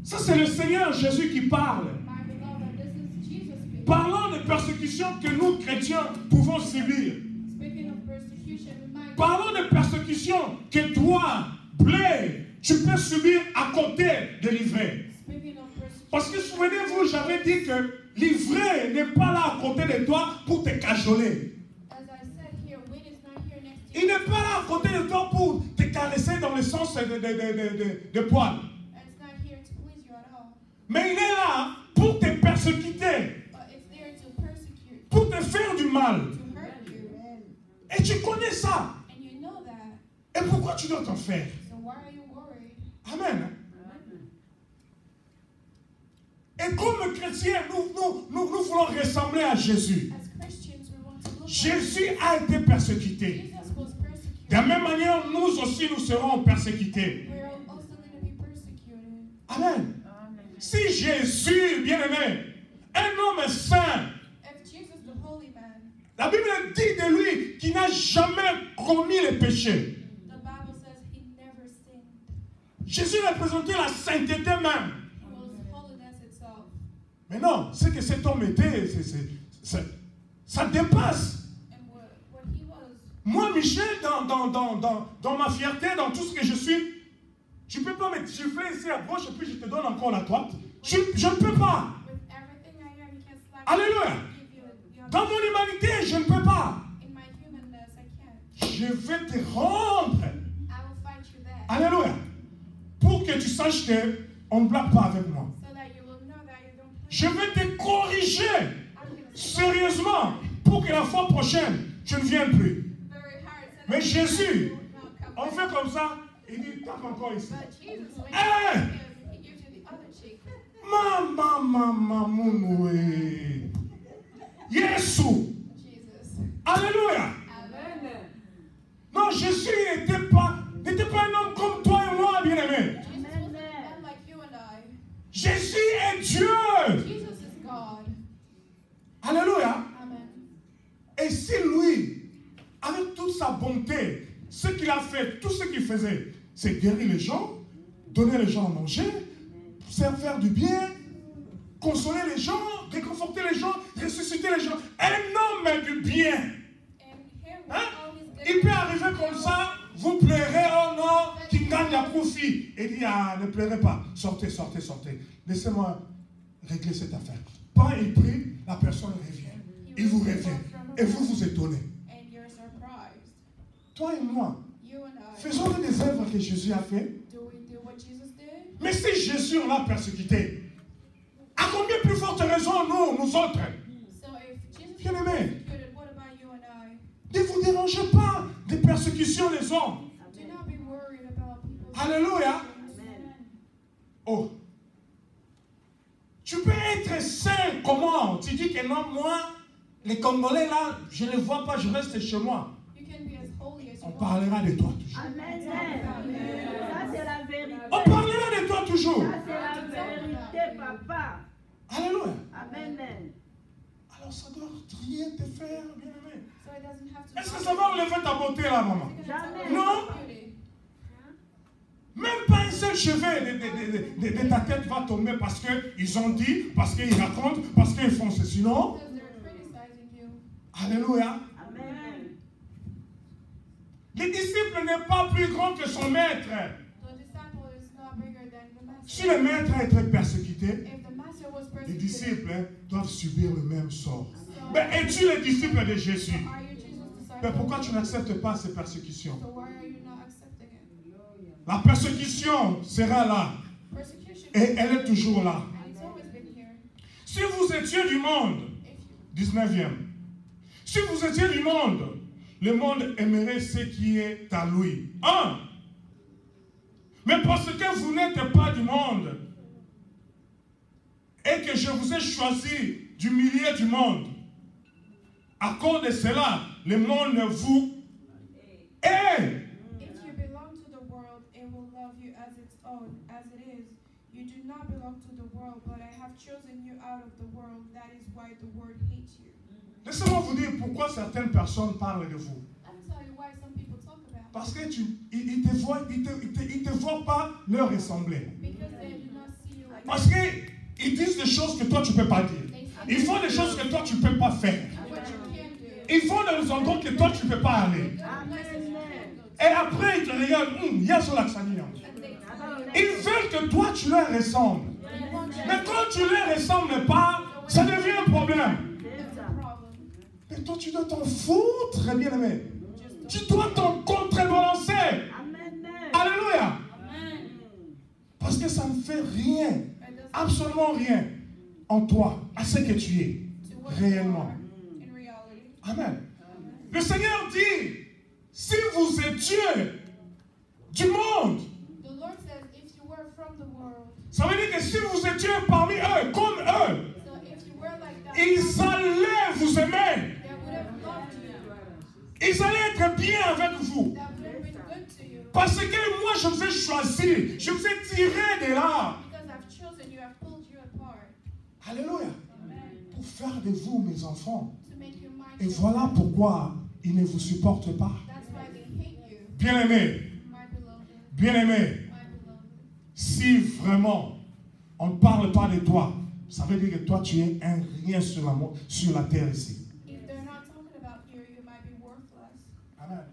ça c'est le Seigneur Jésus qui parle. My beloved, this is Jesus speaking. Parlons des persécutions que nous, chrétiens, pouvons subir. Speaking of persecution, we might Parlons des persécutions que toi, blé, tu peux subir à côté de l'ivraie. speaking of Parce que souvenez-vous, j'avais dit que l'ivraie n'est pas là à côté de toi pour te cajoler. As I said here, wind is not here next to Il you. n'est pas là à côté de toi pour te caresser dans le sens de poils. It's not here to please you at all. Mais il est là pour te persécuter, But it's there to persecute, pour te faire du mal. to hurt you. Et tu connais ça. And you know that. Et pourquoi tu dois t'en faire? So why are you worried? Amen. Et comme chrétiens, nous voulons ressembler à Jésus. As Christians, we want to look like Jésus a été persécuté. Jesus was persecuted. De la même manière, nous aussi, nous serons persécutés. We're also going to be persecuted. Amen. Si Jésus, bien-aimé, un homme saint, If Jesus, the holy man, la Bible dit de lui qu'il n'a jamais commis le péché. the Bible says he never sinned. Jésus représentait la sainteté même. He was holiness itself. Mais non, ce que cet homme était, ça dépasse. And what he was, Moi, Michel, dans ma fierté, dans tout ce que je suis, tu ne peux pas me gifler ici à gauche et puis je te donne encore la droite. Je ne peux pas. with everything I am, he can slap Alléluia. you, give you the Dans other. mon humanité, je ne peux pas. In my humanness, I can't. Je vais te rendre. I will fight you back. Alléluia. Pour que tu saches qu'on ne blague pas avec moi. So that you will know that you don't play. Je vais te corriger I'm going to sérieusement pour que la fois prochaine, tu ne viennes plus. very hard. So Mais that Jésus, you will not come on back. fait comme ça, il dit, tape encore ici. But Jesus, when Hey! you give him, he gives you the other cheek. Mama, mounoue. Yesu. Jesus. Alléluia. Amen. Non, Jésus n'était pas un homme comme toi et moi, bien-aimé. Jesus wasn't a man like you and I. Jésus est Dieu. Jesus is God. Alléluia. Amen. Et si lui, avec toute sa bonté, ce qu'il a fait, tout ce qu'il faisait, c'est guérir les gens, donner les gens à manger, faire du bien, consoler les gens, réconforter les gens, ressusciter les gens. Un homme du bien. And him with Hein? all his Il good peut arriver comme ça, vous pleurez, oh non, qui gagne la profit. Et dit, ah, ne pleurez pas, sortez. Laissez-moi régler cette affaire. Pas il prie, la personne revient. Il vous revient. Et vous vous étonnez. and you're surprised. Toi et moi, You and I. faisons-nous des œuvres que Jésus a fait. Do we do what Jesus did? Mais si Jésus on l'a persécuté, à combien plus forte raison nous autres? So if Jesus Bien was aimé. persecuted, what about you and I? Ne vous dérangez pas des persécutions des hommes. Do not be worried about people's Alléluia. Amen. Oh. Tu peux être saint comment? Tu dis que non, moi, les Congolais là, je ne les vois pas, je reste chez moi. You can be as holy as you On want. parlera de toi toujours. Amen. Ça, c'est la vérité. On parlera de toi toujours. Ça, c'est la vérité, papa. Alléluia. Amen. Alors ça doit rien te faire, bien-aimé. So it doesn't have to. Est-ce que ça va enlever ta beauté là, maman? Jamais. Non. Même pas un seul cheveu de ta tête va tomber parce qu'ils ont dit, parce qu'ils racontent, parce qu'ils font ceci. Non? Because they're criticizing you. Alléluia. Amen. Le disciple n'est pas plus grand que son maître. The disciple is not bigger than the master. Si le maître a été persécuté, If the master was les persecuted, disciples doivent subir le même sort. so Mais es-tu le disciple de Jésus? are you Jesus' disciple? Mais pourquoi tu n'acceptes pas ces persécutions? So why are you not accepting it? La persécution sera là. Persecution. Et elle est toujours là. And it's always been here. Si vous étiez du monde, If you 19e, si vous étiez du monde, le monde aimerait ce qui est à lui. Un. Mais parce que vous n'êtes pas du monde et que je vous ai choisi du milieu du monde, à cause de cela, le monde vous hait. If you belong to the world, it will love you as its own, as it is. You do not belong to the world, but I have chosen you out of the world. That is why the world hates you. Laissez-moi vous dire pourquoi certaines personnes parlent de vous. Let me tell you why some people talk about Parce que ils te voient pas leur ressembler. because they do not see you like Parce qu'ils disent des choses que toi tu ne peux pas dire. they Ils font des choses que toi tu ne peux pas faire. what you can do. Ils vont dans des endroits que toi tu ne peux pas aller. Go to places you can't go to. Et après ils te regardent, il y a sur l'accent. And they tell you that Ils veulent que toi tu leur ressembles. you want them Mais quand tu ne les ressembles pas, ça devient un problème. C'est ça. Mais toi, tu dois t'en foutre, bien aimé. Tu dois t'en contrebalancer. Amen. Alléluia. Parce que ça ne fait rien, absolument rien en toi, à ce que tu es réellement. Amen. Le Seigneur dit, si vous étiez du monde, ça veut dire que si vous étiez parmi eux, comme eux, ils allaient vous aimer. Ils allaient être bien avec vous. Parce que moi, je vous ai choisi. Je vous ai tiré de là. Alléluia. Pour faire de vous mes enfants. Et voilà pourquoi ils ne vous supportent pas. Bien-aimé. Bien-aimé. Si vraiment on ne parle pas de toi, ça veut dire que toi tu es un rien sur la terre ici. Amen.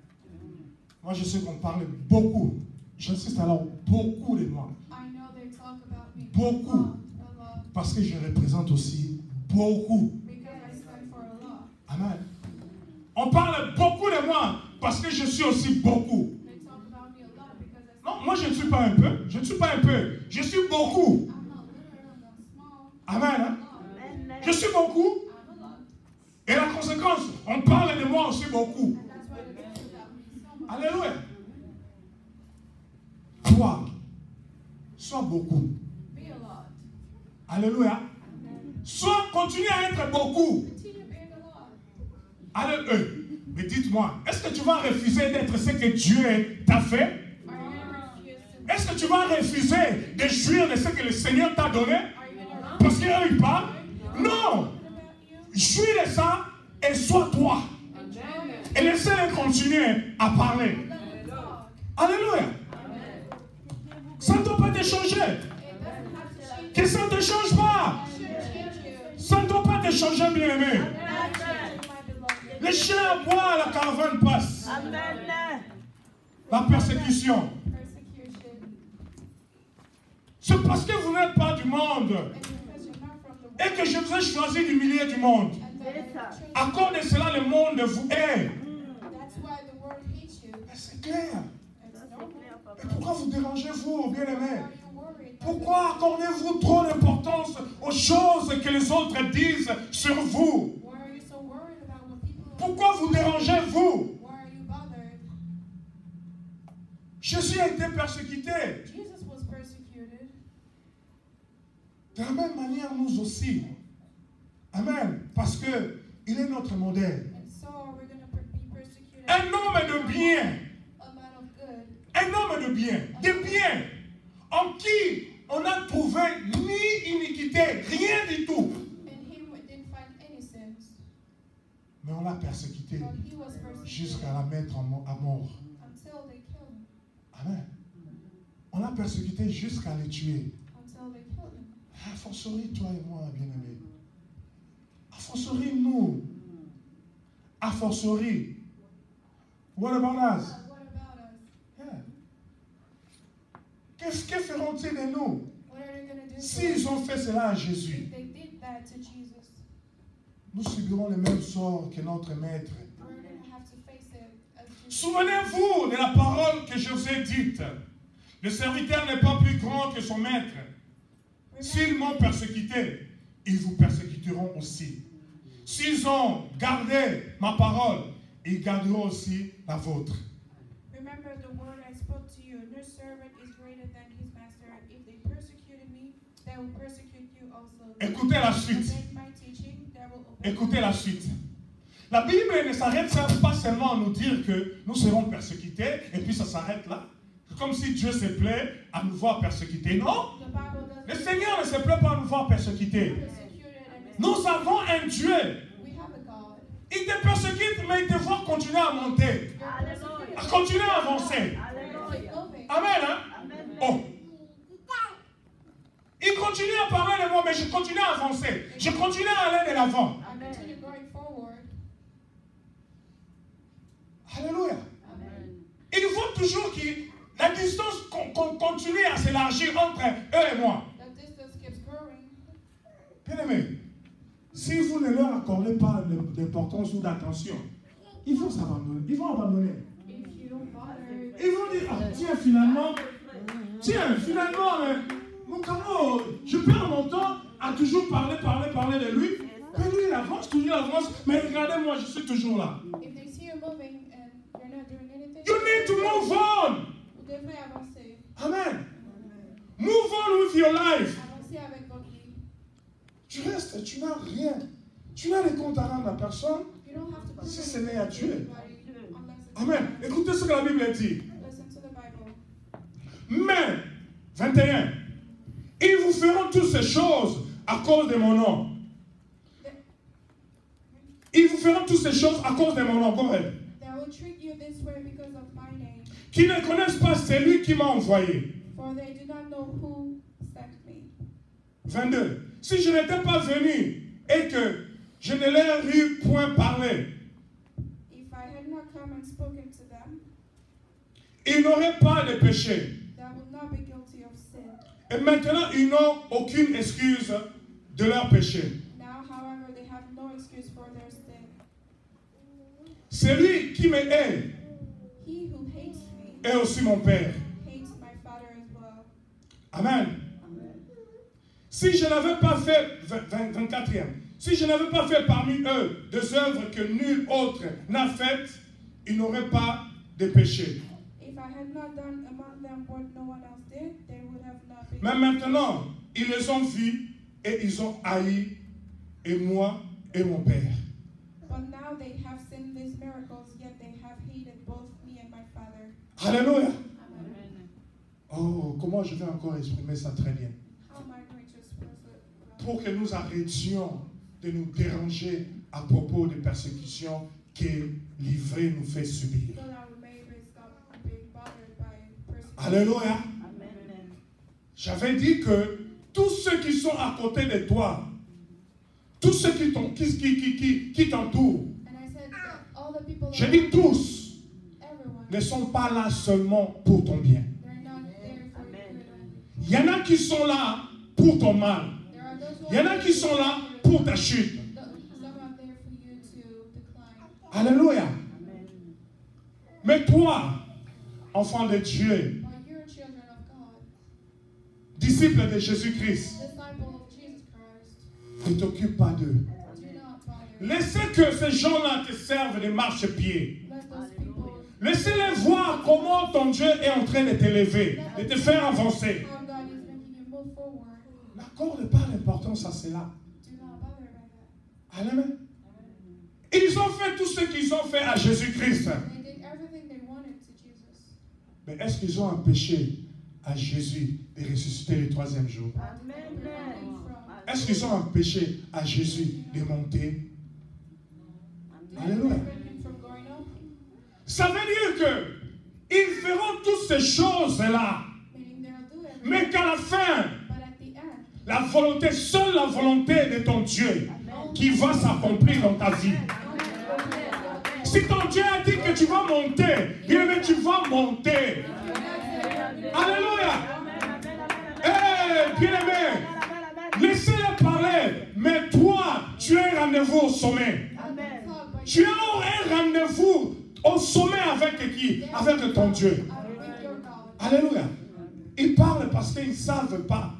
Moi je sais qu'on parle beaucoup, j'insiste alors beaucoup de moi. Beaucoup. Parce que je représente aussi beaucoup. Amen. On parle beaucoup de moi parce que je suis aussi beaucoup. Non, moi je ne suis pas un peu. Je ne suis pas un peu. Je suis beaucoup. Amen. Hein? Je suis beaucoup. Et la conséquence, on parle de moi aussi beaucoup. Alléluia. Toi, sois beaucoup. Alléluia. Soit continue à être beaucoup. Alléluia. Mais dites-moi, est-ce que tu vas refuser d'être ce que Dieu t'a fait? Est-ce que tu vas refuser de jouir de ce que le Seigneur t'a donné? Parce qu'eux, ils parlent? Non! Jouis de ça et sois toi. Et laissez-les continuer à parler. Alléluia. Ça ne doit pas te changer. Que ça ne te change pas. Ça ne doit pas te changer, bien-aimé. Les chiens aboient, la caravane passe. La persécution. C'est parce que vous n'êtes pas du monde et que je vous ai choisi du milieu du monde. À cause de cela, le monde vous hait. C'est clair. Et pourquoi vous dérangez-vous, bien-aimés? Pourquoi accordez-vous trop d'importance aux choses que les autres disent sur vous? Pourquoi vous dérangez-vous? Jésus a été persécuté. De la même manière, nous aussi. Amen. Parce qu'il est notre modèle. Un homme de bien. Un homme de bien. De bien. En qui on n'a trouvé ni iniquité, rien du tout. Mais on l'a persécuté jusqu'à la mettre à mort. Amen. On l'a persécuté jusqu'à le tuer. A fortiori, toi et moi, bien-aimés. A fortiori, nous. A fortiori. What about us? Yeah. Qu'est-ce que feront-ils de nous? S'ils ont fait cela à Jésus, nous subirons le même sort que notre maître. Souvenez-vous de la parole que je vous ai dite. Le serviteur n'est pas plus grand que son maître. S'ils m'ont persécuté, ils vous persécuteront aussi. S'ils ont gardé ma parole, ils garderont aussi la vôtre. Remember the word I spoke to you. No servant is greater than his master. If they persecuted me, they will persecute you also. Écoutez la suite. Obey my teaching, they will obey. Écoutez la suite. La Bible ne s'arrête pas seulement à nous dire que nous serons persécutés et puis ça s'arrête là. C'est comme si Dieu se plaît à nous voir persécutés. Non. Le Seigneur ne se plaît pas à nous voir persécutés. Nous avons un Dieu. Il te persécute, mais il te voit continuer à monter. À continuer à avancer. Amen. Hein? Oh. Il continue à parler de moi, mais je continue à avancer. Je continue à aller de l'avant. Alléluia. Il faut toujours que la distance continue à s'élargir entre eux et moi. Bien-aimés, si vous ne leur accordez pas d'importance ou d'attention, ils vont s'abandonner. Ils vont abandonner. Ils vont dire, ah, tiens, finalement, mon camo, je perds mon temps à toujours parler de lui. Mais lui, il avance, toujours il avance. Mais regardez-moi, je suis toujours là. If they see you moving and you're not doing anything, You need to move on. vous devrez avancer. Amen. Move on with your life. Avancez avec votre vie. Tu restes, tu n'as rien. Tu n'as des comptes à rendre à personne. You don't have to prove Si ce anything n'est à to Dieu. anybody unless it's Amen. God. Écoutez ce que la Bible dit. Listen to the Bible. Mais, 21, ils vous feront toutes ces choses à cause de mon nom. Ils vous feront toutes ces choses à cause de mon nom. Go ahead. They will treat you this way because of my name, Qui ne connaissent pas celui qui m'a envoyé. for they do not know who sent me. 22. Si je n'étais pas venu et que je ne leur eus point parlé, If I had not come and spoken to them, ils n'auraient pas de péché. they would not be guilty of sin. Et maintenant, ils n'ont aucune excuse de leur péché. Now, however, they have no excuse for their sin. Celui qui me hait He who hates me est aussi mon Père. hates my Father as well. Amen. Si je n'avais pas fait, 24e, si je n'avais pas fait parmi eux des œuvres que nul autre n'a faites, ils n'auraient pas de péché. If I had not done among them what no one else did, they would have not been. Mais maintenant, ils les ont vus et ils ont haï, et moi et mon Père. But now they have seen these miracles, yet they have hated both me and my Father. Alléluia. Amen. Oh, comment je vais encore exprimer ça très bien. How am I going to express it? Pour que nous arrêtions de nous déranger à propos des persécutions que l'ivrée nous fait subir. So that we may stop being bothered by persecution. Alléluia. Amen. J'avais dit que tous ceux qui sont à côté de toi, tous ceux qui t'entourent, And I said that all the people je dis tous, everyone, ne sont pas là seulement pour ton bien. they're not there for your Amen. good. Il y en a qui sont là pour ton mal. There are those who Il y en a qui sont là pour ta chute. Some are there for you to decline. Alléluia. Amen. Mais toi, enfant de Dieu, But you're children of God, disciple de Jésus-Christ, disciple of Jesus Christ. ne t'occupe pas d'eux. Do not bother. Laissez que ces gens-là te servent de marchepied. Let those people Laissez-les voir comment ton Dieu est en train de t'élever, de te faire avancer. how God is making you move forward. N'accorde pas l'importance à cela. Do not bother by that. Amen. Ils ont fait tout ce qu'ils ont fait à Jésus-Christ. They did everything they wanted to Jesus. Mais est-ce qu'ils ont empêché à Jésus de ressusciter le troisième jour? Amen. Est-ce qu'ils ont empêché à Jésus de monter? Alléluia. Prevent him from going up, Ça veut dire que ils feront toutes ces choses-là, meaning they'll do everything. mais qu'à la fin, But at the end, la volonté, seule la volonté de ton Dieu qui va s'accomplir dans ta vie. Si ton Dieu a dit que tu vas monter, bien aimé, tu vas monter. Alléluia. Eh, bien aimé, laissez-les parler, mais toi, tu as un rendez-vous au sommet. Amen. Tu as un rendez-vous au sommet avec qui? Avec ton Dieu. with your God. Alléluia. Ils parlent parce qu'ils ne savent pas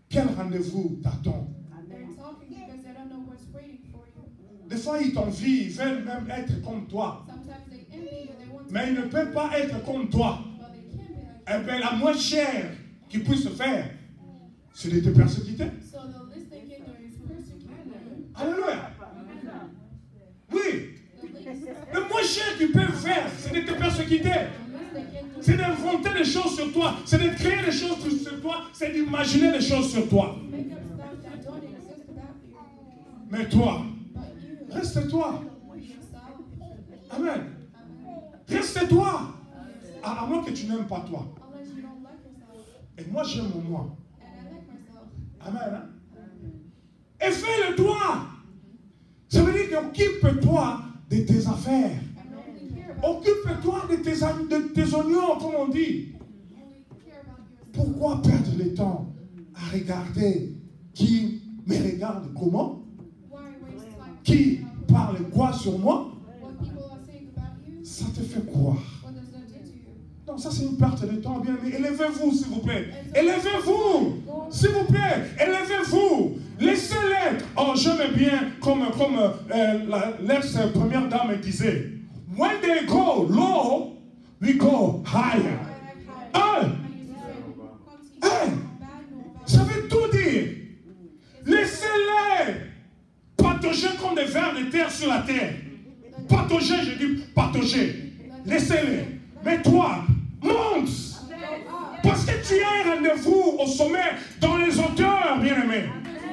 quel rendez-vous t'attend. They're talking because they don't know what's waiting for you. Des fois, ils t'envient, ils veulent même être comme toi. Sometimes they envy you, they want to Mais ils ne peuvent pas être comme toi. but they can't be like Eh bien, la moins chère qu'ils puissent faire, c'est de te persécuter. you. So the least they can do is persecute you. Alléluia. Oui. The least Le moins cher qu'ils peuvent faire, c'est de te persécuter. they can do C'est d'inventer des choses sur toi. C'est de créer des choses sur toi. C'est d'imaginer des choses sur toi. is make up stuff that don't exist about you. Mais toi, But you, reste toi. yourself, Amen. amen. Reste toi. À moins que tu n'aimes pas toi. Unless you don't like yourself. Et moi, j'aime moi. And I like myself. Amen. Hein? Et fais-le toi. Ça veut dire qu'occupe-toi de tes affaires. And only care about Occupe-toi de tes oignons, comme on dit. only care about yourself. Pourquoi perdre le temps à regarder qui me regarde comment? Why waste time? Qui parle quoi sur moi? What people are saying about you? Ça te fait quoi? What does that do to you? Non, ça c'est une perte de temps, bien aimé. Élevez-vous, s'il vous plaît. Élevez-vous, s'il vous plaît. Élevez-vous. Laissez-les. Oh, j'aime bien comme l'ex-première dame disait. When they go low, we go higher. Ça veut tout dire. Laissez-les patauger comme des vers de terre sur la terre. Patauger, je dis patauger. Laissez-les. Mais toi, monte. Parce que tu as un rendez-vous au sommet dans les hauteurs, bien-aimés.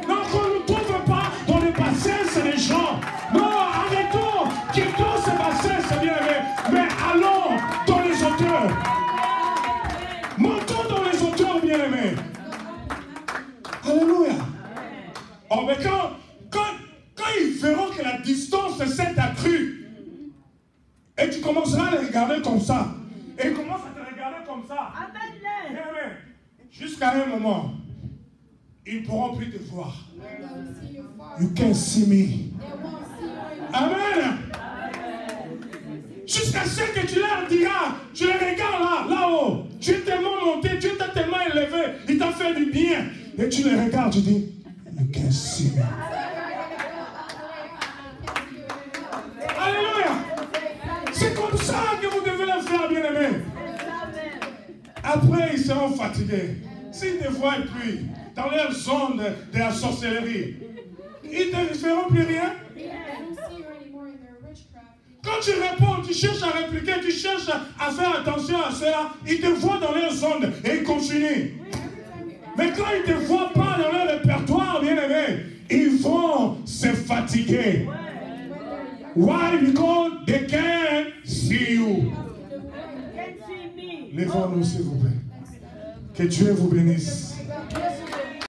Donc on ne trouve pas dans les bassesses les gens. Non, arrêtons. Quittons ces bassesses, bien-aimés. Mais allons dans les hauteurs. Montons dans les hauteurs, bien-aimés. Alléluia. Oh, mais quand ils verront que la distance s'est accrue, et tu commenceras à les regarder comme ça, et ils commencent à te regarder comme ça, jusqu'à un moment, ils ne pourront plus te voir. You can see me. Amen. Jusqu'à ce que tu leur diras, tu les regardes là-haut, tu es tellement monté, tu t'es tellement élevé, il t'a fait du bien, et tu les regardes, tu dis, you can see me. Alléluia. C'est comme ça que vous devez le faire, bien-aimés. Après, ils seront fatigués. S'ils ne voient plus dans leur zone de la sorcellerie, ils ne feront plus rien. Quand tu réponds, tu cherches à répliquer, tu cherches à faire attention à cela, ils te voient dans leur zone et ils continuent. Mais quand ils ne te voient pas dans leur répertoire, bien-aimé, ils vont se fatiguer. Why? Because they can't see you. Lèvons-nous, s'il vous plaît. Que Dieu vous bénisse.